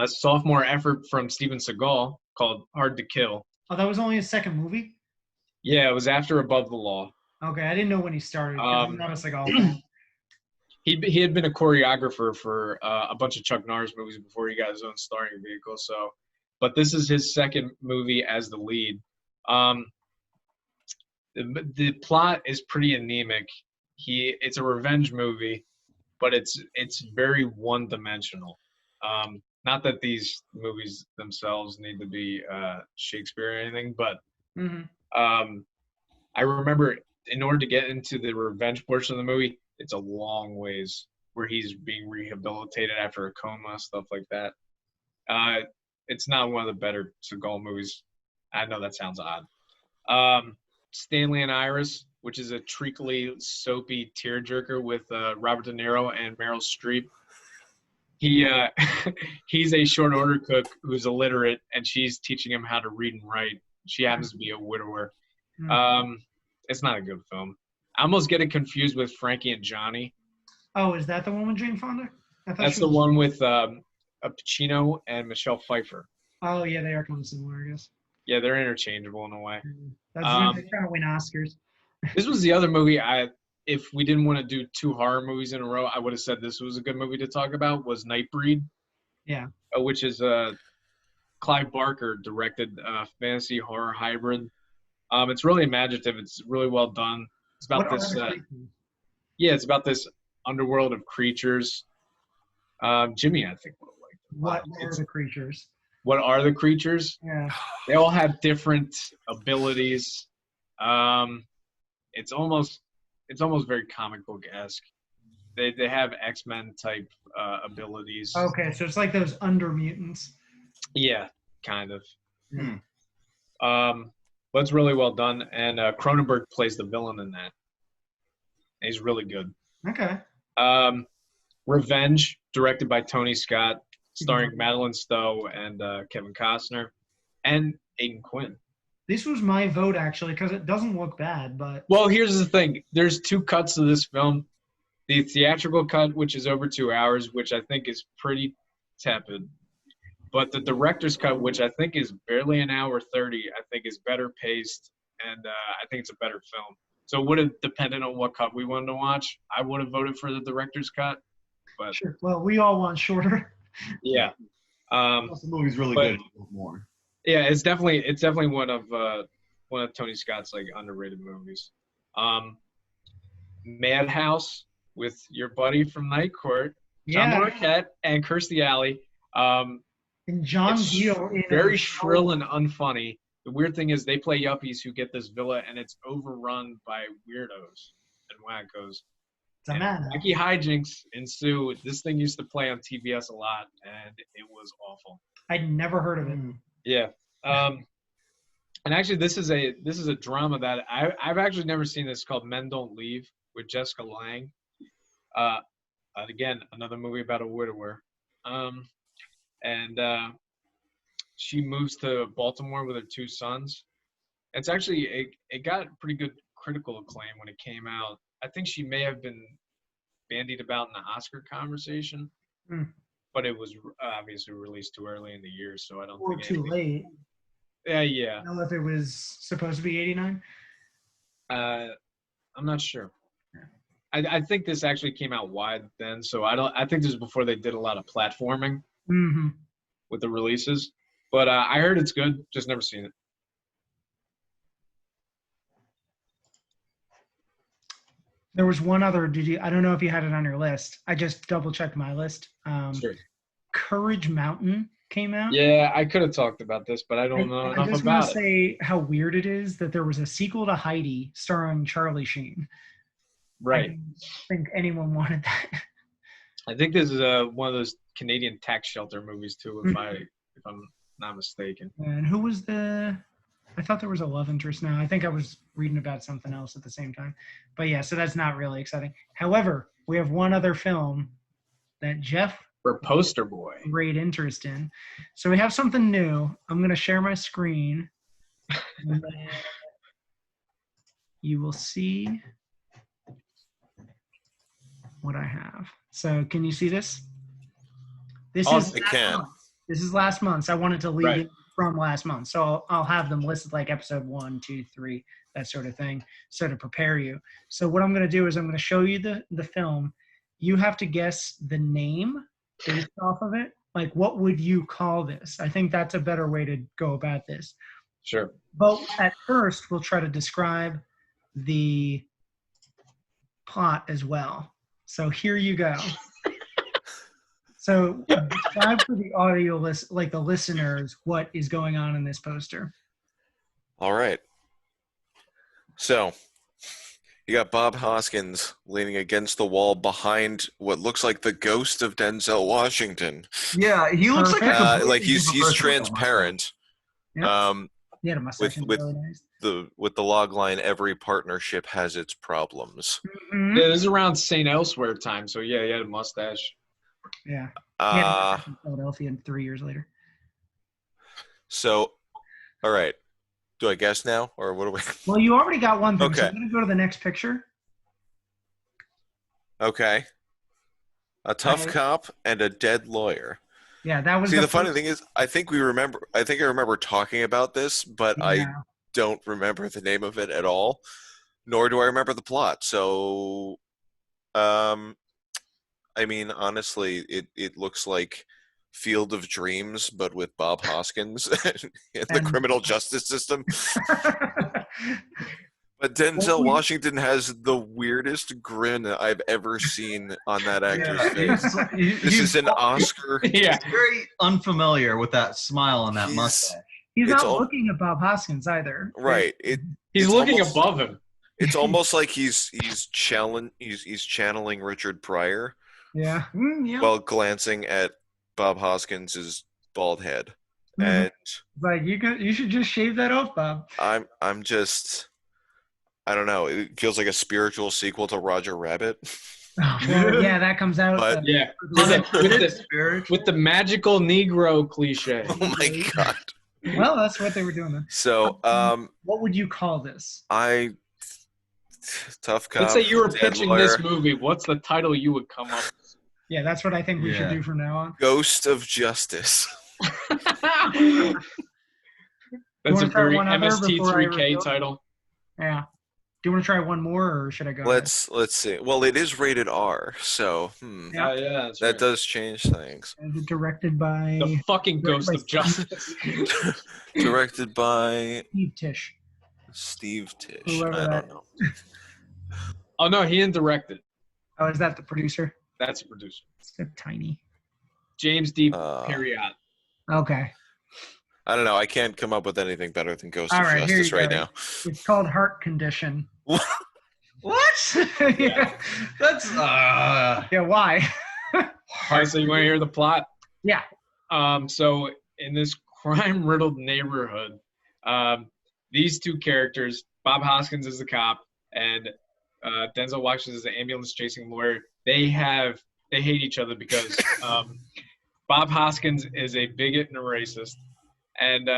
Sophomore effort from Steven Seagal called Hard to Kill. Oh, that was only his second movie? Yeah, it was after Above the Law. Okay, I didn't know when he started. I'm not a Seagal fan. He had been a choreographer for a bunch of Chuck Norris movies before he got his own starring vehicle. So, but this is his second movie as the lead. The plot is pretty anemic. It's a revenge movie, but it's very one-dimensional. Not that these movies themselves need to be Shakespeare or anything, but I remember in order to get into the revenge portion of the movie, it's a long ways where he's being rehabilitated after a coma, stuff like that. It's not one of the better Seagal movies. I know that sounds odd. Stanley and Iris, which is a treacly, soapy tearjerker with Robert De Niro and Meryl Streep. He's a short order cook who's illiterate, and she's teaching him how to read and write. She happens to be a widower. It's not a good film. I almost get it confused with Frankie and Johnny. Oh, is that the one with Jane Fonda? That's the one with Pacino and Michelle Pfeiffer. Oh, yeah, they are kind of similar, I guess. Yeah, they're interchangeable in a way. That's when they're trying to win Oscars. This was the other movie if we didn't want to do 2 horror movies in a row, I would have said this was a good movie to talk about, was Nightbreed. Yeah. Which is Clive Barker directed fantasy horror hybrid. It's really imaginative. It's really well done. It's about it's about this underworld of creatures. Jimmy, I think, would have liked it. What are the creatures? What are the creatures? Yeah. They all have different abilities. It's almost very comic book-esque. They have X-Men type abilities. Okay, so it's like those under mutants. Yeah, kind of. But it's really well done, and Cronenberg plays the villain in that. And he's really good. Okay. Revenge, directed by Tony Scott, starring Madeline Stowe and Kevin Costner, and Aidan Quinn. This was my vote, actually, because it doesn't look bad, but... Well, here's the thing. There's 2 cuts of this film. The theatrical cut, which is over 2 hours, which I think is pretty tepid. But the director's cut, which I think is barely an hour 30, I think is better paced, and I think it's a better film. So it would have depended on what cut we wanted to watch. I would have voted for the director's cut. But sure. Well, we all want shorter. Yeah. The movie's really good. More. Yeah, it's definitely one of Tony Scott's like underrated movies. Madhouse with your buddy from Night Court, John Larroquette, and Kirstie Alley. And John Gill. Very shrill and unfunny. the weird thing is they play yuppies who get this villa, and it's overrun by weirdos and wackos. And wacky hijinks ensue. This thing used to play on TBS a lot, and it was awful. I'd never heard of it. Yeah. And actually, this is a drama that I've actually never seen. This called Men Don't Leave with Jessica Lange. Again, another movie about a widower. And she moves to Baltimore with her 2 sons. It's actually it got pretty good critical acclaim when it came out. I think she may have been bandied about in the Oscar conversation, but it was obviously released too early in the year, so I don't or think too late. Yeah. I don't know if it was supposed to be 89. I'm not sure. I think this actually came out wide then, so I think this is before they did a lot of platforming with the releases. But I heard it's good, just never seen it. There was one other. I don't know if you had it on your list. I just double checked my list. Sure. Courage Mountain came out. Yeah, I could have talked about this, but I don't know enough about it. I just want to say how weird it is that there was a sequel to Heidi starring Charlie Sheen. Right. I don't think anyone wanted that. I think this is one of those Canadian tax shelter movies too, if I'm not mistaken. And who was I thought there was a love interest now. I think I was reading about something else at the same time. But yeah, so that's not really exciting. However, we have one other film that Jeff for poster boy great interest in. So we have something new. I'm going to share my screen. And then you will see what I have. So can you see this? This is last month. So I wanted to lead it from last month. So I'll have them listed like episode 1, 2, 3, that sort of thing. So to prepare you. So what I'm going to do is I'm going to show you the film. You have to guess the name based off of it. Like, what would you call this? I think that's a better way to go about this. Sure. But at first, we'll try to describe the plot as well. So here you go. So describe for the audio list, like the listeners, what is going on in this poster. All right. So you got Bob Hoskins leaning against the wall behind what looks like the ghost of Denzel Washington. Yeah, he looks like he's transparent. Yep. He had a mustache. With the log line, every partnership has its problems. Mm-hmm. Yeah, this is around St. Elsewhere time, so yeah, he had a mustache. Yeah. He had in Philadelphia 3 years later. So, all right. Do I guess now, or what do we? Well, you already got one thing. Okay. So I'm going to go to the next picture. Okay. A tough cop and a dead lawyer. Yeah, that was. See, the funny thing is, I think I remember talking about this, but I don't remember the name of it at all, nor do I remember the plot. So, I mean, honestly, it looks like Field of Dreams, but with Bob Hoskins in the criminal justice system. But Denzel Washington has the weirdest grin I've ever seen on that actor's face. This is an Oscar. Yeah, he's very unfamiliar with that smile on that mustache. He's not looking at Bob Hoskins either. Right. He's looking above him. It's almost like he's channeling Richard Pryor. Yeah. Yeah. While glancing at Bob Hoskins's bald head. Mm-hmm. And like you should just shave that off, Bob. I'm just, I don't know. It feels like a spiritual sequel to Roger Rabbit. Oh, well, yeah, that comes out. But, with the magical Negro cliche. Oh my God. Well, that's what they were doing then. So, what would you call this? Tough cop. Let's say you were pitching lawyer. this movie. What's the title you would come up with? Yeah, that's what I think we should do from now on. Ghost of Justice. That's a very MST3K title. Yeah. Do you want to try one more, or should I go? Let's see. Well, it is rated R, so yeah, that does change things. Is it directed by the fucking Ghost of Justice? Directed by Steve Tisch. Whoever I don't know. Oh no, he didn't direct it. Oh, is that the producer? That's a producer. It's so tiny. James D. Perriott. Okay. I don't know. I can't come up with anything better than Ghost All of right, here Justice you right go. now. It's called Heart Condition. What? Yeah. That's Yeah, why? So you want to hear the plot? Yeah. So in this crime-riddled neighborhood, these two characters, Bob Hoskins is the cop, and Denzel Washington is the ambulance-chasing lawyer. They hate each other because Bob Hoskins is a bigot and a racist, and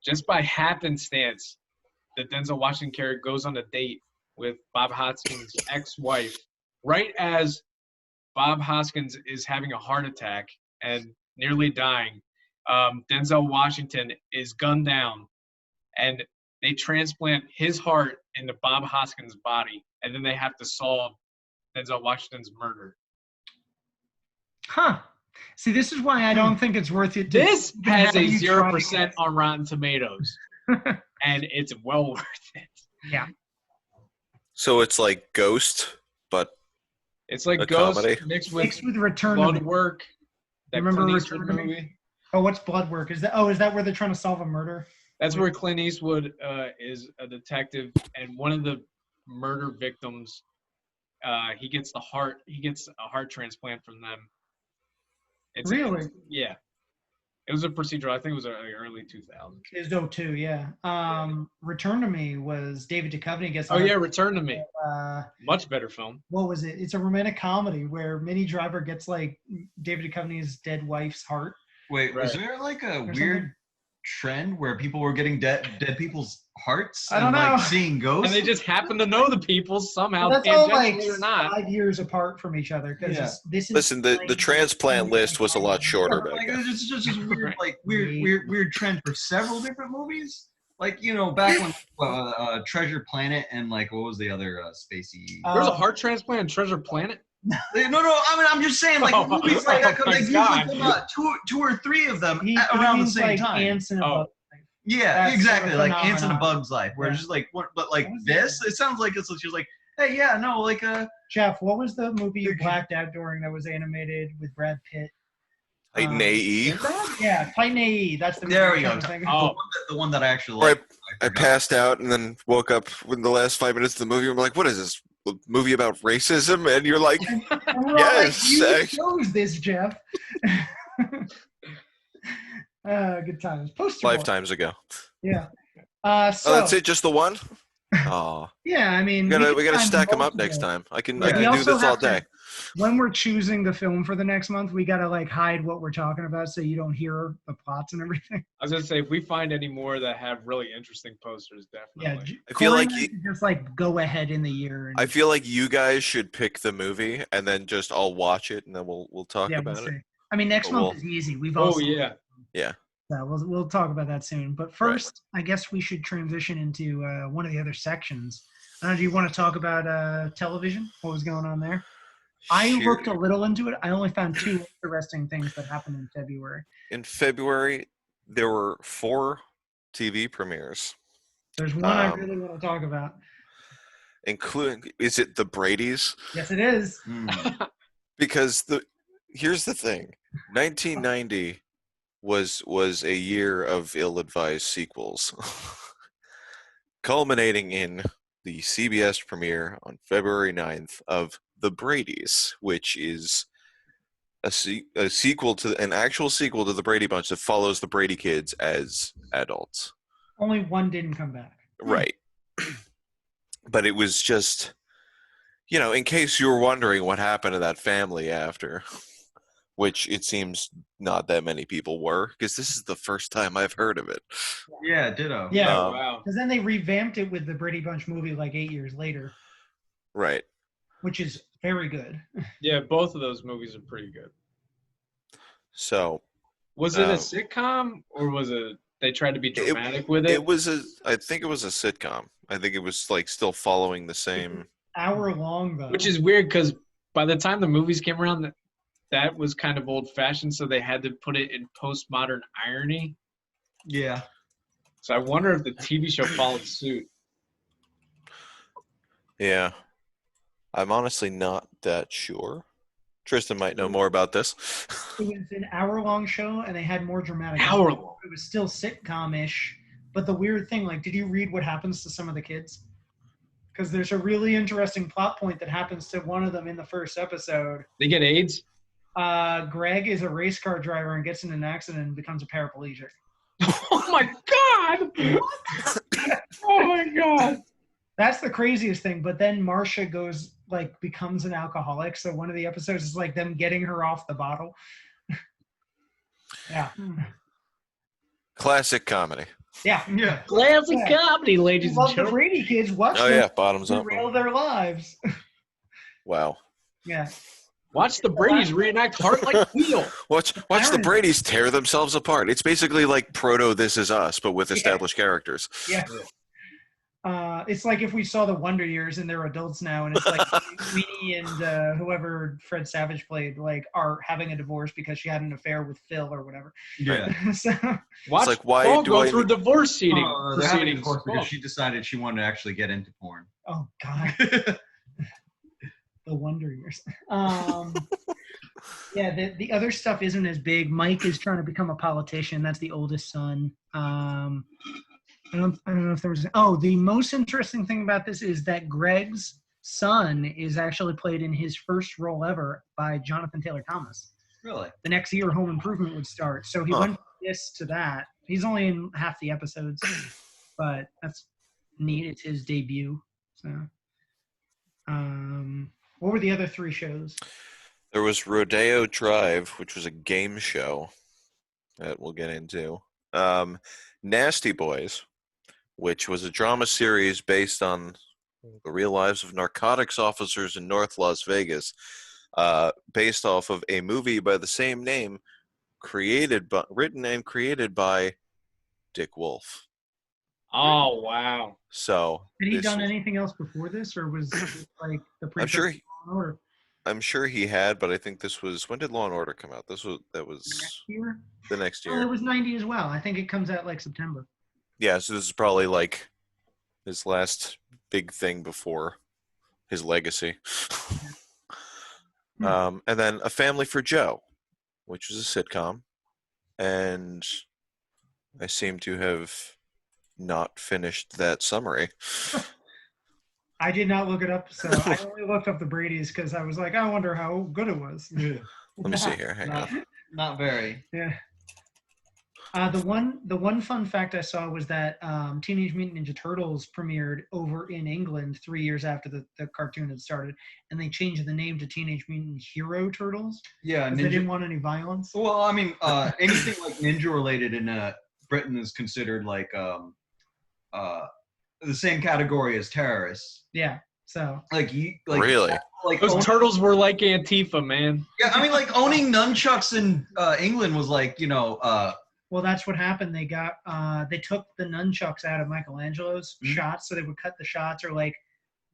just by happenstance, the Denzel Washington character goes on a date with Bob Hoskins' ex-wife right as Bob Hoskins is having a heart attack and nearly dying. Denzel Washington is gunned down, and they transplant his heart into Bob Hoskins' body, and then they have to solve Denzel Washington's murder. Huh. See, this is why I don't think it's worth it. This has a have you try 0% on Rotten Tomatoes, and it's well worth it. Yeah. So it's like Ghost, but It's like a Ghost comedy? mixed with Mixed with Return to Me. Blood Work. That Remember Clint Return Eastwood to Me? movie. Oh, what's Blood Work? Is that where they're trying to solve a murder? That's where Clint Eastwood is a detective, and one of the murder victims, he gets a heart transplant from them. Really? Yeah. It was a procedural. I think it was early 2000s. It was 02, yeah. Return to Me was David Duchovny gets. Oh yeah, Return to Me. Much better film. What was it? It's a romantic comedy where Minnie Driver gets like David Duchovny's dead wife's heart. Wait, was Right. there like a Or weird something? trend where people were getting dead people's hearts I don't and know. like seeing ghosts? And they just happen to know the people somehow, Well, that's all like tangentially or not. 5 years apart from each other because Yeah. this is. listen, the transplant list was a lot shorter But, back like, then. it's just this weird, Right. like weird trend for several different movies. Like back when Treasure Planet and like what was the other spacey? There was a heart transplant in Treasure Planet. No. I mean, I'm just saying, like movies like that. Oh my Like usually God. come out two or three of them He around the means same like time. Ants in a Oh. Bug. Yeah, That's exactly. sort of Like Ants in a phenomenon. Bug's Life, where Yeah. it's just like what, but like What was this, it? it sounds like it's just like, hey, yeah, no, like Jeff, what was the movie you They're- blacked out during that was animated with Brad Pitt? Titan AE. Sinbad? Yeah, Titan AE. That's the movie. There I'm we go. trying to think of. Oh, the one that I actually Or like. I passed out and then woke up in the last 5 minutes of the movie. I'm like, what is this? A movie about racism? And you're like, And we're all Yes, like, you chose this, Jeff. Good times. Poster boy. lifetimes ago. Yeah. Oh, So that's it? Just the one? Oh, yeah, I mean, we gotta can find stack them up multiple. next time. I can Yeah, do we also this all have to- day. When we're choosing the film for the next month, we gotta like hide what we're talking about so you don't hear the plots and everything. I was gonna say if we find any more that have really interesting posters, Yeah, definitely. I feel like Corey just like go ahead in the year. And, I feel like you guys should pick the movie and then just I'll watch it and then we'll talk yeah, about we'll it. see. I mean, next But month we'll- is easy. We've Oh also yeah. So we'll talk about that soon. But first, I guess we should transition into one of the other sections. Do you want to talk about television? What was going on there? I Sure. looked a little into it. I only found two interesting things that happened in February. In February, there were 4 TV premieres, There's one I Um, really want to talk about. including is it the Brady's? Yes, it is. Because here's the thing, 1990 was a year of ill-advised sequels, culminating in the CBS premiere on February 9th of The Brady's, which is a sequel to an actual sequel to the Brady Bunch that follows the Brady kids as adults. Only one didn't come back. Right. But it was just, in case you were wondering what happened to that family after, which it seems not that many people were, because this is the first time I've heard of it. Yeah, ditto. Yeah, Wow. because then they revamped it with the Brady Bunch movie like 8 years later, Right. which is very good. Yeah, both of those movies are pretty good. So Was it a sitcom or was it they tried to be dramatic with it? I think it was a sitcom. I think it was like still following the same. Hour long though. Which is weird because by the time the movies came around, that was kind of old-fashioned, so they had to put it in postmodern irony. Yeah. So I wonder if the TV show followed suit. Yeah. I'm honestly not that sure. Tristan might know more about this. It was an hour-long show, and they had more dramatic. Hour-long. It was still sitcom-ish, but the weird thing, like, did you read what happens to some of the kids? Because there's a really interesting plot point that happens to one of them in the first episode. They get AIDS? Greg is a race car driver and gets in an accident and becomes a paraplegic. Oh my God! Oh my God! That's the craziest thing. But then Marcia goes, like, becomes an alcoholic. So one of the episodes is like them getting her off the bottle. Yeah. Classic comedy. Yeah. Classic comedy, ladies and Love the gentlemen. Brady kids. Watch Oh them yeah, bottoms up. derail their lives. Wow. Yeah. Watch the Brady's reenact Heart Like Steel. Watch the Bradys tear themselves apart. It's basically like proto This Is Us, but with established characters. Yeah. It's like if we saw the Wonder Years and they're adults now, and it's like Weenie and whoever Fred Savage played, like, are having a divorce because she had an affair with Phil or whatever. Yeah. So, Watch like, why Paul do go I through need- divorce They're having a proceedings. divorce because she decided she wanted to actually get into porn. oh God, the Wonder Years. Yeah, the other stuff isn't as big. Mike is trying to become a politician. That's the oldest son. I don't know if there was. Oh, the most interesting thing about this is that Greg's son is actually played in his first role ever by Jonathan Taylor Thomas. Really? The next year, Home Improvement would start, so he went from this to that. He's only in half the episodes, but that's neat. It's his debut. So, what were the other three shows? There was Rodeo Drive, which was a game show that we'll get into. Nasty Boys, which was a drama series based on the real lives of narcotics officers in North Las Vegas, based off of a movie by the same name, written and created by Dick Wolf. Oh wow! So Had he done anything else before this, or was this like the precursor? I'm sure he had, but I think this was, when did Law and Order come out? That was Next year? the next Oh, year. it was 90 as well. I think it comes out like September. Yeah, so this is probably like his last big thing before his legacy. And then A Family for Joe, which was a sitcom, and I seem to have not finished that summary. I did not look it up, so I only looked up the Brady's because I was like, I wonder how good it was. Yeah. Let me see here. Hang on. Not very. Yeah. The one fun fact I saw was that Teenage Mutant Ninja Turtles premiered over in England 3 years after the cartoon had started, and they changed the name to Teenage Mutant Hero Turtles Yeah, because they didn't want any violence. Well, I mean, anything like ninja related in Britain is considered like the same category as terrorists. Yeah. So. Really? Like Those turtles were like Antifa, man. Yeah, I mean, like owning nunchucks in England was like, Well, that's what happened. They got they took the nunchucks out of Michelangelo's shots, so they would cut the shots or like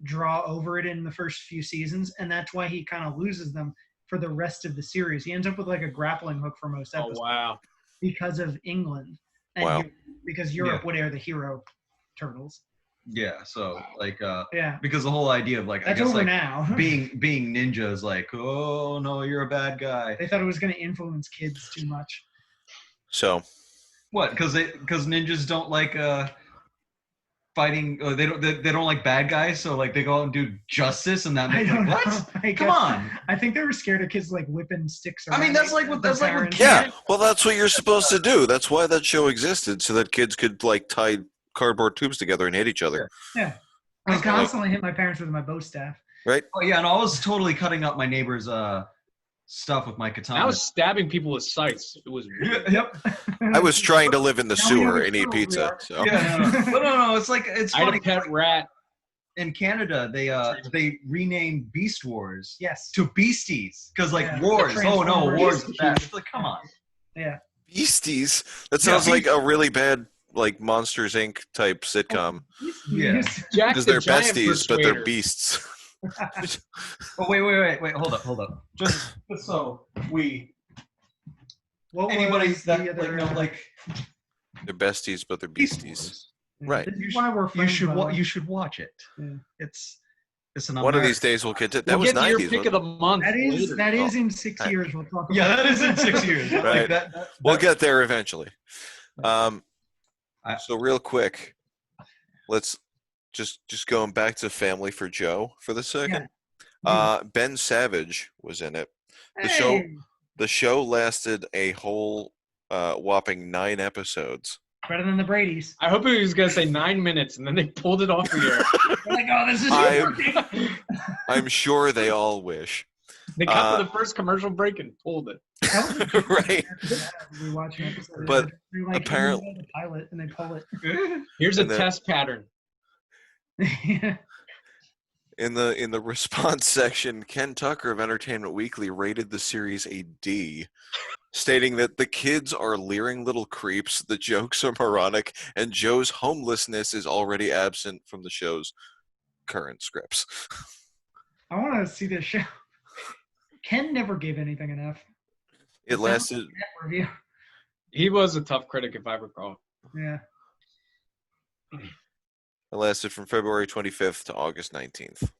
draw over it in the first few seasons, and that's why he kind of loses them for the rest of the series. He ends up with like a grappling hook for most episodes. Oh wow! Because of England, and Wow. because Europe would air the Hero Turtles. yeah, so like Yeah, because the whole idea of like that's I guess over like now. being ninja is like, oh no, you're a bad guy. They thought it was going to influence kids too much. So, What? Because ninjas don't like fighting. They don't like bad guys. So like they go out and do justice, and that I makes don't like, know. what? I Come guess- on. I think they were scared of kids like whipping sticks around. I mean, that's like what parents. yeah, well, that's what you're supposed to do. That's why that show existed, so that kids could like tie cardboard tubes together and hit each other. Yeah. I constantly hit my parents with my bow staff. Right? Oh yeah, and I was totally cutting up my neighbor's stuff with my katana. I was stabbing people with scythes. It was weird. Yep. I was trying to live in the Now we know sewer what and eat turtles pizza. are. So. Yeah, no. It's like it's I had funny. a pet rat. In Canada, they renamed Beast Wars Yes. to Beasties because like Yeah. wars. Oh no, Transformers. wars. Is bad. It's like come on. Yeah. Beasties. That sounds like a really bad like Monsters Inc. type sitcom Yeah. Jack because the they're Giant besties, but they're Persuader. beasts. Oh wait. Hold up. Just so we What anybody was that the other, like They're besties, but they're Beast beasties. Wars. Right. This is why we're You friends, should by the way. you should watch it. Yeah. It's It's an One of these days we'll get to that. We'll Was get to your 90s. pick of the month. That is later. in 6 years. We'll talk about. Yeah, that is in 6 years. Right. Like that, We'll get there eventually. So real quick, let's just going back to Family for Joe for the second. Yeah. Ben Savage was in it. Hey, The show lasted a whole whopping 9 episodes. better than the Brady's. I hope he was gonna say 9 minutes, and then they pulled it off the air. They're like, oh, this is I'm sure they all wish. They cut to the first commercial break and pulled it. Right. We watch an episode. But they're like, apparently- the pilot, and they pull it. Here's a And then- test pattern. Yeah. In the response section, Ken Tucker of Entertainment Weekly rated the series a D, stating that the kids are leering little creeps, the jokes are moronic, and Joe's homelessness is already absent from the show's current scripts. I want to see this show. Ken never gave anything enough. It lasted. That review. He was a tough critic, if I recall. Yeah. It lasted from February 25th to August 19th.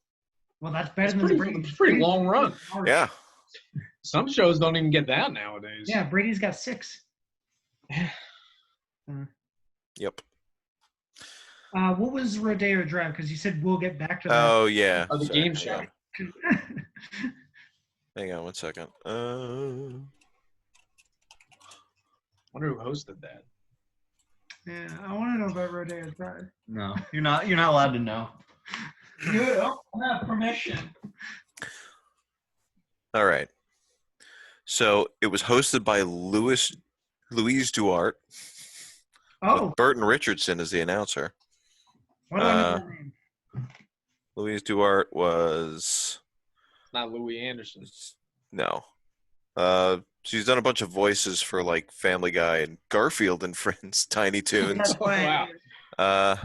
Well, that's better It's than the pretty, Brady's. it's a pretty long run. Yeah. Some shows don't even get that nowadays. Yeah, Brady's got 6. Yep. What was Rodeo Drive? Because you said we'll get back to that. Oh yeah. Oh, the Sorry, game hang show. on. Hang on 1 second. Wonder who hosted that. Yeah, I want to know about Rodeo Drive. No, you're not allowed to know. You don't have permission. All right. So it was hosted by Louise Duarte. Oh, With Burton Richardson as the announcer. what do I know that name? Louise Duarte was Not Louis Anderson. no. She's done a bunch of voices for like Family Guy and Garfield and Friends, Tiny Toons. That's why- Wow.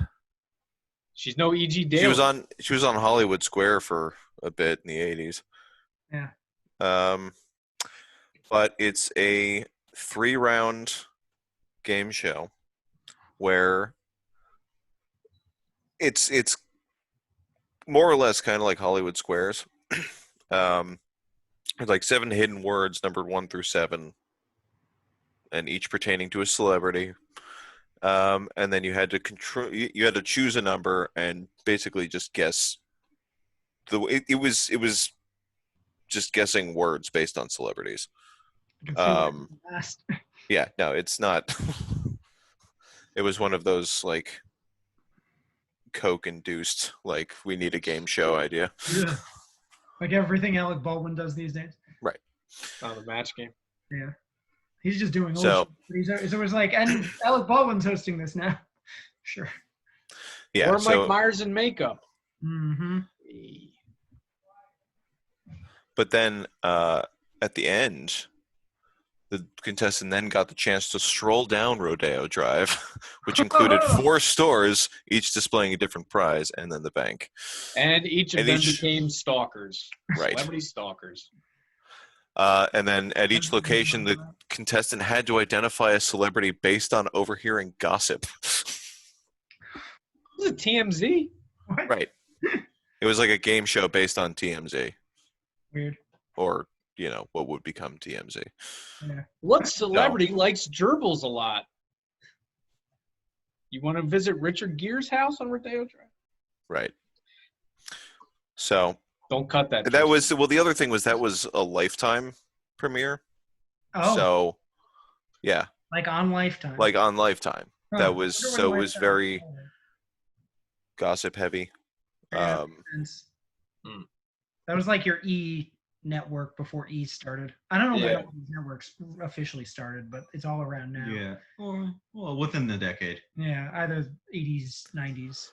She's no E.G. Daily. She was on Hollywood Square for a bit in the 80s. Yeah. But it's a 3-round game show where it's more or less kind of like Hollywood Squares. There's like 7 hidden words numbered 1 through 7, and each pertaining to a celebrity. And then you had to you had to choose a number and basically just guess. It was just guessing words based on celebrities. I can see what last. Yeah, no, it's not. It was one of those like Coke-induced, like we need a game show idea. Yeah. Like everything Alec Baldwin does these days. Right. on the match game. Yeah. He's just doing old So- shit. It's always like, and Alec Baldwin's hosting this now. Sure. Yeah. Or So, Mike Myers in makeup. Mm-hmm. but then at the end, the contestant then got the chance to stroll down Rodeo Drive, which included 4 stores, each displaying a different prize, and then the bank. And each of And them each- became stalkers. Right. Celebrity stalkers. And then at each location, the contestant had to identify a celebrity based on overhearing gossip. This is a TMZ. What? Right. It was like a game show based on TMZ, Weird. or what would become TMZ. Yeah. What celebrity likes gerbils a lot? You want to visit Richard Gere's house on Rodeo Drive? Right. So Don't cut that. that was the other thing was that was a Lifetime premiere. Oh, So yeah, like on Lifetime. like on Lifetime. Huh. That was Wonder when so it was Lifetime very started. gossip heavy. Yeah, makes sense. Hmm. That was like your E network before E started. I don't know Yeah. when these networks officially started, but it's all around now. Yeah. Well, within the decade. Yeah, either 80s, 90s.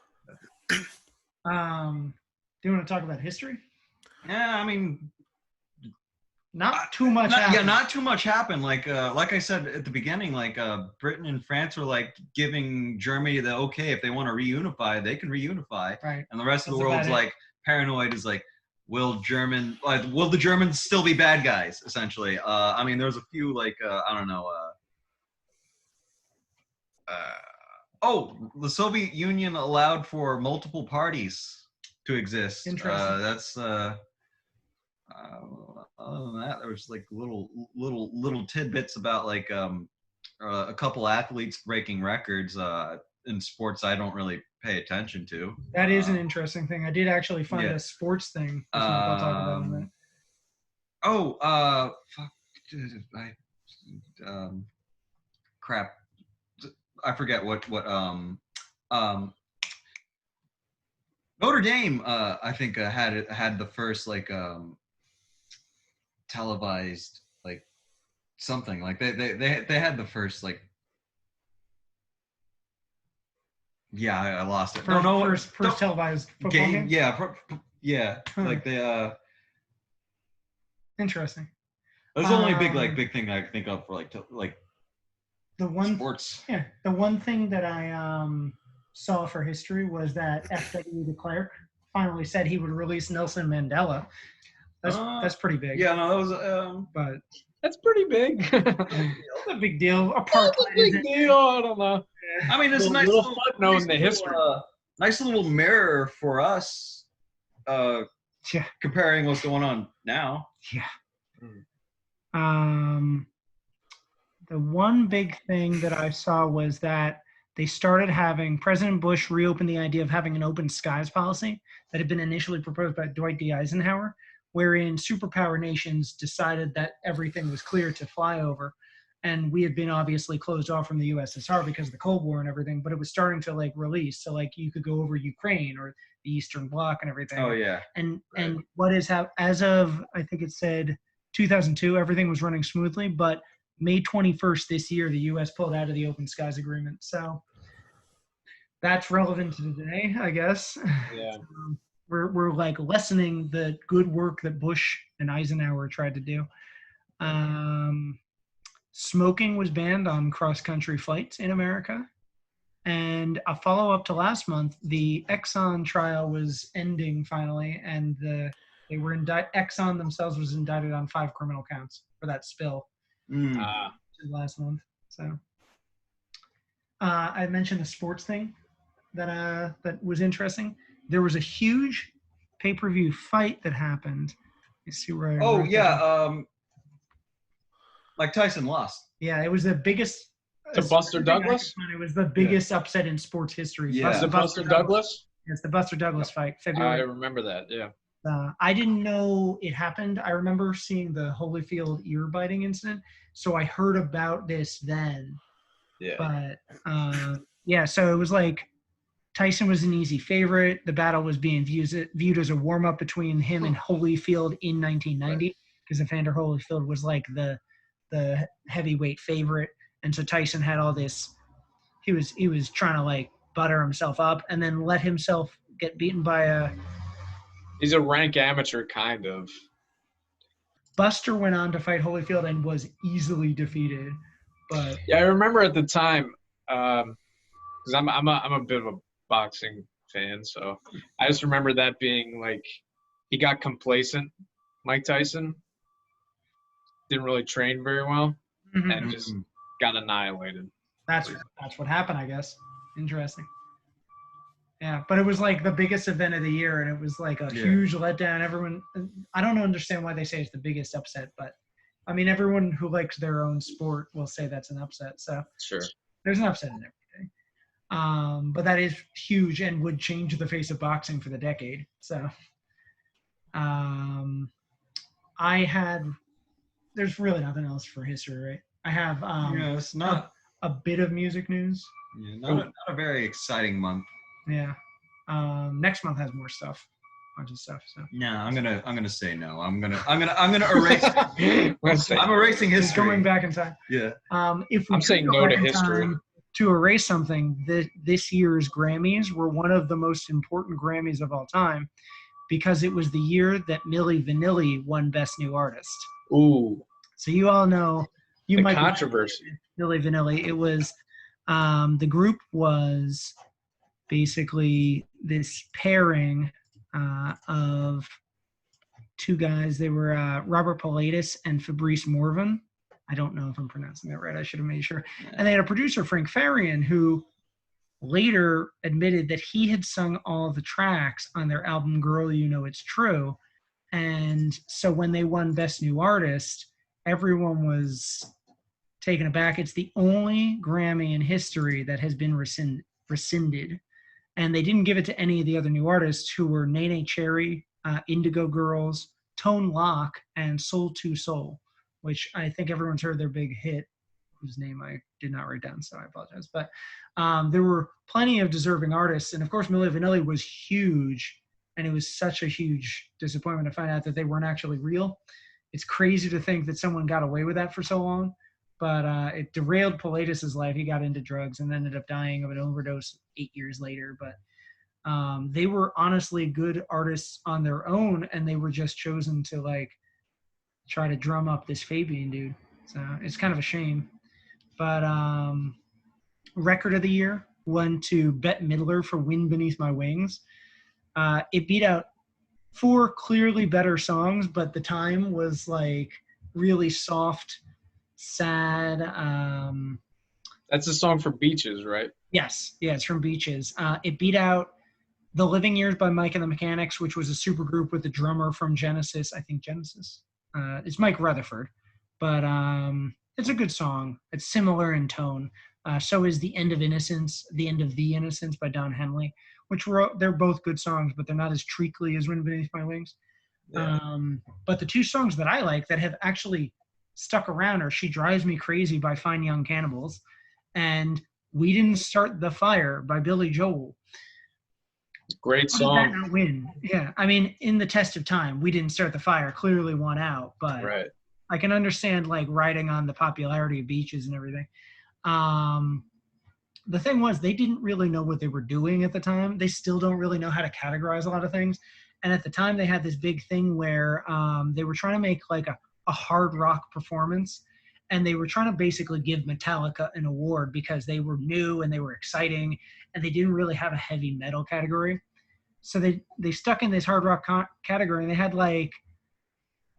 Do you want to talk about history? Yeah, I mean, Not too much. happened. not too much happened. Like I said at the beginning, like Britain and France were like giving Germany the okay if they want to reunify, they can reunify, Right. and the rest of the That's world's about it. like paranoid. Is like, will the Germans still be bad guys? Essentially, I mean, there's a few like I don't know. The Soviet Union allowed for multiple parties to exist. Interesting. That's other than that, there was like little tidbits about like a couple athletes breaking records in sports I don't really pay attention to. That is an interesting thing. I did actually find yeah. a sports thing, which I'll talk about in a minute. Fuck. Crap. I forget what Notre Dame I think had the first like televised like something like they had the first like I lost it. First televised football game. Yeah. Like they Interesting. That's the only big thing I can think of for like the one sports. Yeah, the one thing that I saw for history was that F.W. de Klerk finally said he would release Nelson Mandela. That's pretty big. Yeah, no, that was but That's pretty big. it's a big deal. That's a big deal. I don't know. I mean, it's a nice little footnote in the history. Nice little mirror for us. Comparing what's going on now. Yeah. The one big thing that I saw was that they started having President Bush reopened the idea of having an open skies policy that had been initially proposed by Dwight D. Eisenhower, wherein superpower nations decided that everything was clear to fly over. And we had been obviously closed off from the USSR because of the Cold War and everything, but it was starting to like release. So like you could go over Ukraine or the Eastern Bloc and everything. Oh yeah. And what is as of, I think it said 2002, everything was running smoothly, but May 21st this year, the U.S. pulled out of the Open Skies Agreement. So that's relevant to today, I guess. Yeah. We're like lessening the good work that Bush and Eisenhower tried to do. Smoking was banned on cross-country flights in America. And a follow-up to last month, the Exxon trial was ending finally, and Exxon themselves was indicted on 5 criminal counts for that spill last month. So I mentioned the sports thing that was interesting. There was a huge pay-per-view fight that happened. You see where? Mike Tyson lost. Yeah, it was the biggest. To Buster Douglas? It was the biggest upset in sports history. Yeah. Was it Buster Douglas? It's the Buster Douglas fight, February. I remember that, yeah. I didn't know it happened. I remember seeing the Holyfield ear biting incident, so I heard about this then. Yeah. But so it was like Tyson was an easy favorite. The battle was being viewed as a warm up between him and Holyfield in 1990, because Evander Holyfield was like the heavyweight favorite, and so Tyson had all this. He was trying to like butter himself up, and then let himself get beaten by a. He's a rank amateur, kind of. Buster went on to fight Holyfield and was easily defeated, but yeah, I remember at the time, because I'm a bit of a boxing fan, so I just remember that being like he got complacent. Mike Tyson didn't really train very well, and just got annihilated. That's what happened, I guess. Interesting. Yeah, but it was like the biggest event of the year, and it was like a huge letdown. Everyone, I don't understand why they say it's the biggest upset, but I mean, everyone who likes their own sport will say that's an upset. So sure, there's an upset in everything. But that is huge and would change the face of boxing for the decade. So there's really nothing else for history, right? I have it's not a bit of music news. Yeah, not a very exciting month. Yeah. Next month has more stuff, bunch of stuff. So. No, I'm gonna say no. I'm gonna erase. I'm erasing history. Going back in time. Yeah. If I'm saying no to history. To erase something, this year's Grammys were one of the most important Grammys of all time, because it was the year that Milli Vanilli won Best New Artist. Ooh. So you all know. The controversy. Milli Vanilli. It was the group was basically this pairing of two guys. They were Robert Pilatus and Fabrice Morvan. I don't know if I'm pronouncing that right. I should have made sure. And they had a producer, Frank Farian, who later admitted that he had sung all the tracks on their album Girl You Know It's True. And so when they won Best New Artist, everyone was taken aback. It's the only Grammy in history that has been rescinded. And they didn't give it to any of the other new artists, who were Nene Cherry, Indigo Girls, Tone Loc, and Soul to Soul, which I think everyone's heard their big hit, whose name I did not write down, so I apologize. But there were plenty of deserving artists. And of course, Milli Vanilli was huge. And it was such a huge disappointment to find out that they weren't actually real. It's crazy to think that someone got away with that for so long. But it derailed Pilatus' life. He got into drugs and ended up dying of an overdose 8 years later. But they were honestly good artists on their own, and they were just chosen to like try to drum up this Fabian dude. So it's kind of a shame. But record of the year went to Bette Midler for Wind Beneath My Wings. It beat out 4 clearly better songs, but the time was like really soft, sad. That's a song for Beaches, right? Yes, yeah, it's from Beaches. It beat out The Living Years by Mike and the Mechanics, which was a supergroup with the drummer from Genesis. I think Genesis. It's Mike Rutherford, but it's a good song. It's similar in tone. So is The End of Innocence, The End of the Innocence by Don Henley, which they're both good songs, but they're not as treacly as Wind Beneath My Wings. Yeah. But the 2 songs that I like that have actually stuck around are She Drives Me Crazy by Fine Young Cannibals and We Didn't Start the Fire by Billy Joel. Great song. How did that not win? Yeah, I mean, in the test of time, We Didn't Start the Fire clearly won out, but right. I can understand like riding on the popularity of Beaches and everything. The thing was, they didn't really know what they were doing at the time. They still don't really know how to categorize a lot of things. And at the time, they had this big thing where they were trying to make like a hard rock performance. And they were trying to basically give Metallica an award because they were new and they were exciting. And they didn't really have a heavy metal category. So they stuck in this hard rock category. And they had like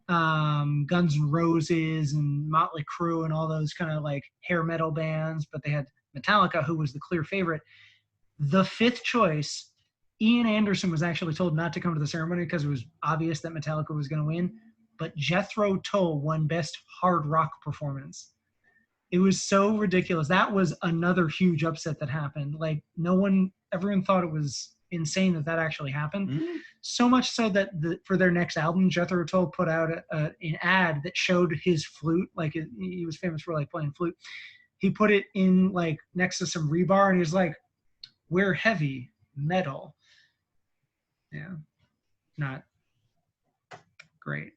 Guns N' Roses and Motley Crue and all those kind of like hair metal bands. But they had Metallica, who was the clear favorite. The 5th choice, Ian Anderson, was actually told not to come to the ceremony because it was obvious that Metallica was going to win. But Jethro Tull won Best Hard Rock Performance. It was so ridiculous. That was another huge upset that happened. Like everyone thought it was insane that actually happened. Mm-hmm. So much so that for their next album, Jethro Tull put out an ad that showed his flute. Like he was famous for like playing flute. He put it in like next to some rebar and he was like, "We're heavy metal." Yeah, not great.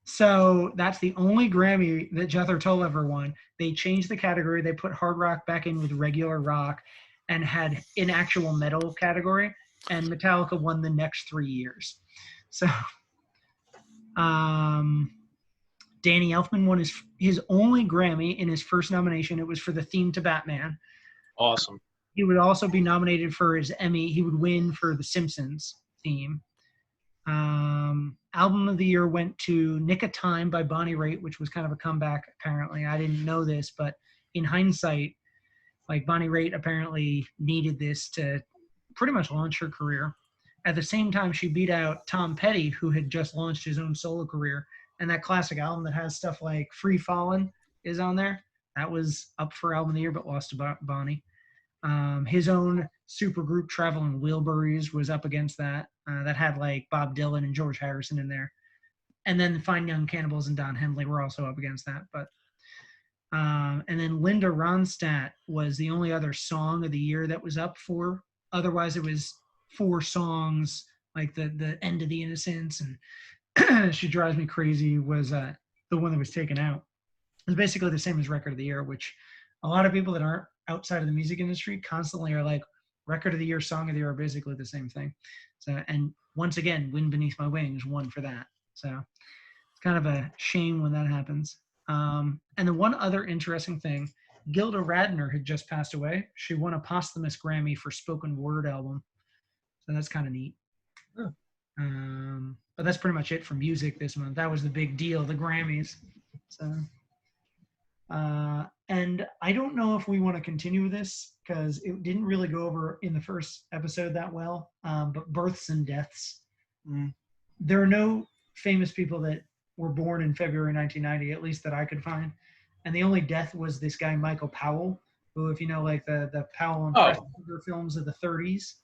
So that's the only Grammy that Jethro Tull ever won. They changed the category. They put hard rock back in with regular rock and had an actual metal category. And Metallica won the next 3 years. So Danny Elfman won his only Grammy in his first nomination. It was for the theme to Batman. Awesome. He would also be nominated for his Emmy. He would win for the Simpsons theme. Album of the year went to Nick of Time by Bonnie Raitt, which was kind of a comeback, apparently. I didn't know this, but in hindsight, like Bonnie Raitt apparently needed this to pretty much launch her career. At the same time, she beat out Tom Petty, who had just launched his own solo career. And that classic album that has stuff like Free Fallin' is on there. That was up for Album of the Year, but lost to Bonnie. His own supergroup, Traveling Wilburys, was up against that. That had like Bob Dylan and George Harrison in there. And then Fine Young Cannibals and Don Henley were also up against that. But and then Linda Ronstadt was the only other song of the year that was up for. Otherwise, it was 4 songs, like the End of the Innocence and She Drives Me Crazy was the one that was taken out. It was basically the same as Record of the Year, which a lot of people that aren't outside of the music industry constantly are like, Record of the Year, Song of the Year are basically the same thing. So, and once again, Wind Beneath My Wings won for that. So it's kind of a shame when that happens. And the one other interesting thing, Gilda Radner had just passed away. She won a posthumous Grammy for spoken word album. So that's kind of neat. Oh. But that's pretty much it for music this month. That was the big deal, the Grammys. So And I don't know if we want to continue this because it didn't really go over in the first episode that well. But births and deaths. There are no famous people that were born in February 1990, at least that I could find. And the only death was this guy, Michael Powell, who, if you know, like the Powell and Pressburger films of the 30s.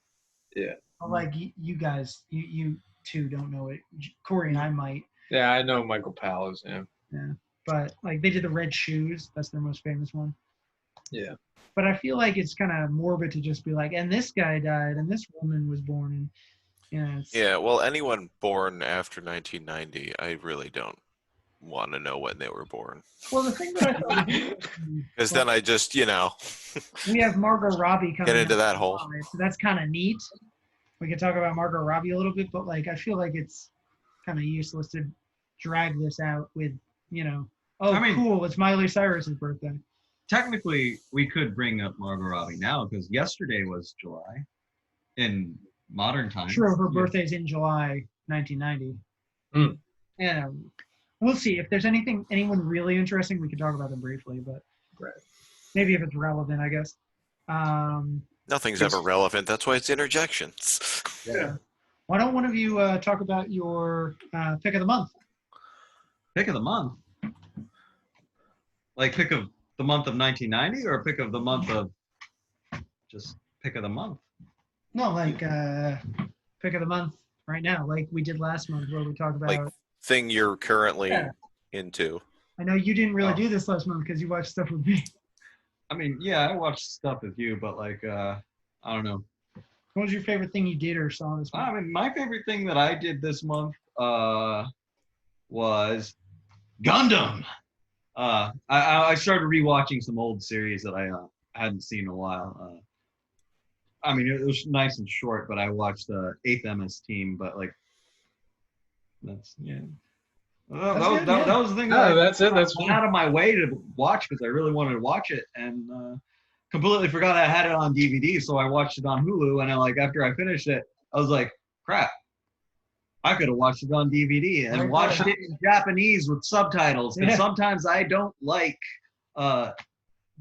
Yeah. Like you guys, you two don't know it. Corey and I might. Yeah, I know Michael Powell. Yeah. But like they did the Red Shoes. That's their most famous one. Yeah. But I feel like it's kind of morbid to just be like, and this guy died, and this woman was born, and yeah. Well, anyone born after 1990, I really don't want to know when they were born. Well, the thing that I thought because then I just, we have Margot Robbie coming get into that hole. So that's kind of neat. We could talk about Margot Robbie a little bit, but like I feel like it's kind of useless to drag this out with, cool, it's Miley Cyrus's birthday. Technically, we could bring up Margot Robbie now because yesterday was July in modern times. True, her birthday's in July 1990. And we'll see. If there's anyone really interesting, we could talk about them briefly, but maybe if it's relevant, I guess. Nothing's ever relevant. That's why it's interjections. Yeah. Why don't one of you talk about your pick of the month? Pick of the month? Like pick of the month of 1990 or pick of the month of just pick of the month? No, like pick of the month right now, like we did last month where we talked about like thing you're currently into. I know you didn't really do this last month because you watched stuff with me. I mean, yeah, I watched stuff with you, but like I don't know. What was your favorite thing you did or saw this month? I mean, my favorite thing that I did this month was Gundam. I started rewatching some old series that I hadn't seen in a while. I mean, it was nice and short, but I watched the 8th MS Team, but like, that's, yeah. That was the thing that that's it. That's went out of my way to watch because I really wanted to watch it and completely forgot I had it on DVD, so I watched it on Hulu, and after I finished it, I was like, crap. I could have watched it on DVD and watched it in Japanese with subtitles. Because sometimes I don't like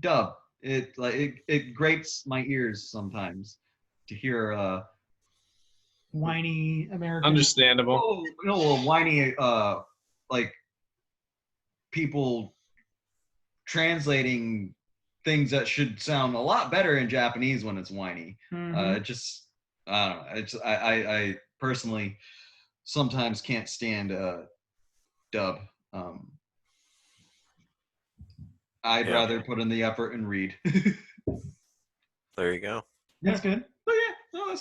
dub. It grates my ears sometimes to hear whiny American. Understandable. Whiny like people translating things that should sound a lot better in Japanese when it's whiny. It just I don't know. I personally sometimes can't stand dub. I'd rather put in the effort and read. There you go. That's good. But yeah, no,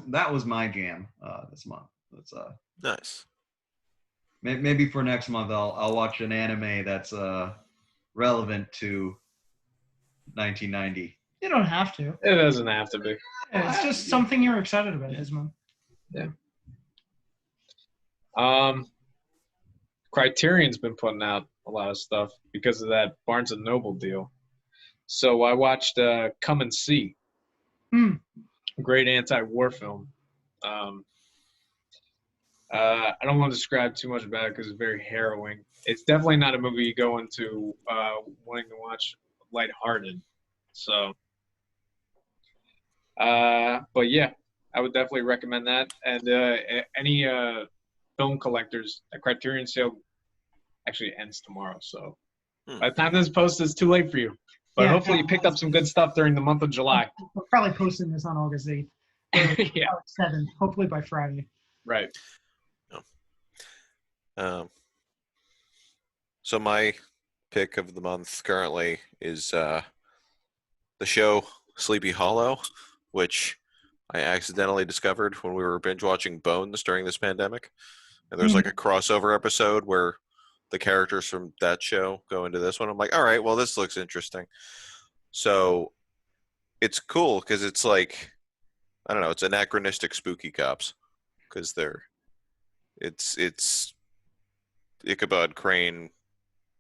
that was my jam this month. That's nice. Maybe for next month I'll watch an anime that's relevant to 1990. You don't have to. It doesn't have to be. Yeah, it's just something you're excited about this month. Yeah. Criterion's been putting out a lot of stuff because of that Barnes & Noble deal. So I watched Come and See. A great anti-war film. I don't want to describe too much about it because it's very harrowing. It's definitely not a movie you go into wanting to watch lighthearted. So, but yeah, I would definitely recommend that. And any film collectors, the Criterion sale actually ends tomorrow. So by the time this post is too late for you. But hopefully you picked up some good stuff during the month of July. We're probably posting this on August 8th. Yeah. 7th, hopefully by Friday. Right. So my pick of the month currently is the show Sleepy Hollow, which I accidentally discovered when we were binge watching Bones during this pandemic. And there's like a crossover episode where the characters from that show go into this one. I'm like, all right, well, this looks interesting. So it's cool because it's like, I don't know, it's anachronistic spooky cops because it's Ichabod Crane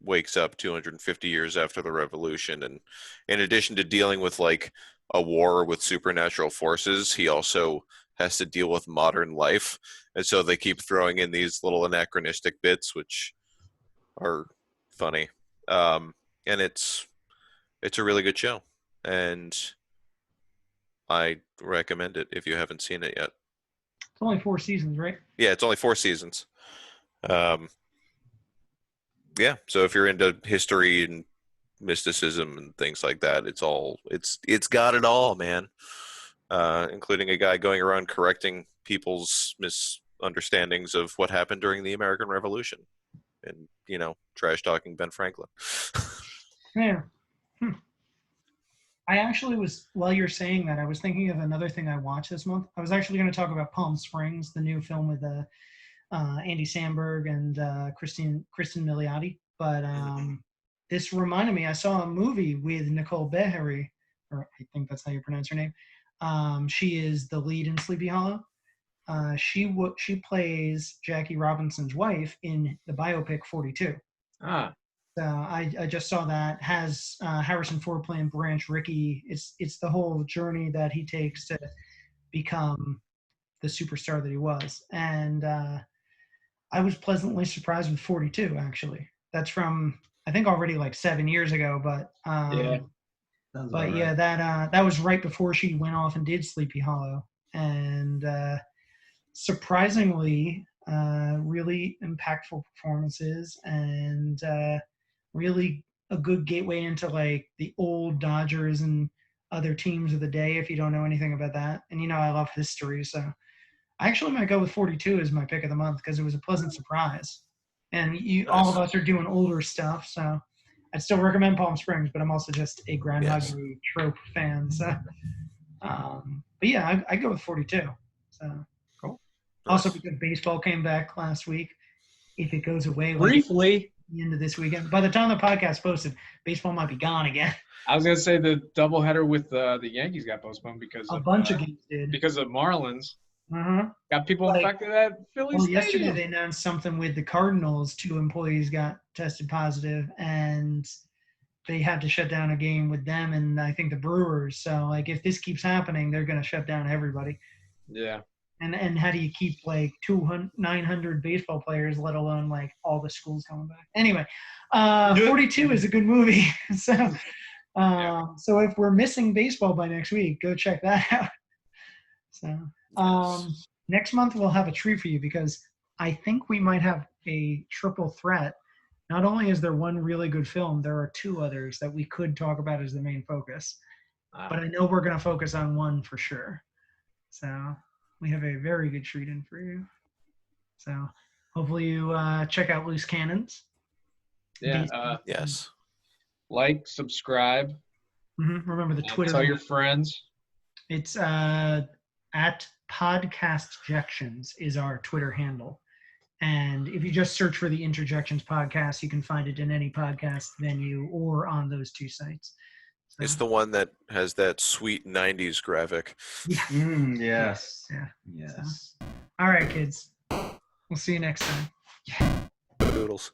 wakes up 250 years after the revolution, and in addition to dealing with like a war with supernatural forces, he also has to deal with modern life, and so they keep throwing in these little anachronistic bits which are funny. and it's a really good show, and I recommend it if you haven't seen it yet. It's only 4 seasons, right? Yeah, it's only 4 seasons. Yeah, so if you're into history and mysticism and things like that, it's got it all, man. Including a guy going around correcting people's misunderstandings of what happened during the American Revolution, and trash talking Ben Franklin. Yeah. I actually was, while you're saying that, I was thinking of another thing I watched this month. I was actually going to talk about Palm Springs, the new film with Andy Samberg and Kristen Milioti. But this reminded me, I saw a movie with Nicole Beharie, or I think that's how you pronounce her name. She is the lead in Sleepy Hollow. She plays Jackie Robinson's wife in the biopic 42. Ah. I just saw that. Has Harrison Ford playing Branch Rickey. It's the whole journey that he takes to become the superstar that he was. And I was pleasantly surprised with 42, actually. That's from, I think, already like 7 years ago. But Yeah. But yeah, that was right before she went off and did Sleepy Hollow. And surprisingly, really impactful performances, and really a good gateway into like the old Dodgers and other teams of the day, if you don't know anything about that. And I love history, so I actually might go with 42 as my pick of the month because it was a pleasant surprise. And all of us are doing older stuff, so I'd still recommend Palm Springs, but I'm also just a Groundhog Day trope fan. So, but yeah, I go with 42. So cool. Nice. Also, because baseball came back last week, if it goes away briefly the end of this weekend, by the time the podcast posted, baseball might be gone again. I was gonna say the doubleheader with the Yankees got postponed because a bunch of games did because of Marlins. Uh-huh. Got people infected at Philly Stadium. Yesterday they announced something with the Cardinals. 2 employees got tested positive, and they had to shut down a game with them and I think the Brewers. So, like, if this keeps happening, they're going to shut down everybody. Yeah. And how do you keep, like, 900 baseball players, let alone, like, all the schools coming back? Anyway, 42 is a good movie. So, so if we're missing baseball by next week, go check that out. So, next month we'll have a treat for you because I think we might have a triple threat. Not only is there one really good film, there are 2 others that we could talk about as the main focus. But I know we're going to focus on one for sure. So we have a very good treat in for you. So hopefully you check out Loose Cannons. Yeah. Yes. Like, subscribe. Mm-hmm. Remember the Twitter. Tell your friends. It's at Podcastjections is our Twitter handle. And if you just search for the Interjections podcast, you can find it in any podcast venue or on those 2 sites. So, it's the one that has that sweet 90s graphic. Yeah. Yes. Yeah. Yes. So, all right, kids. We'll see you next time. Doodles.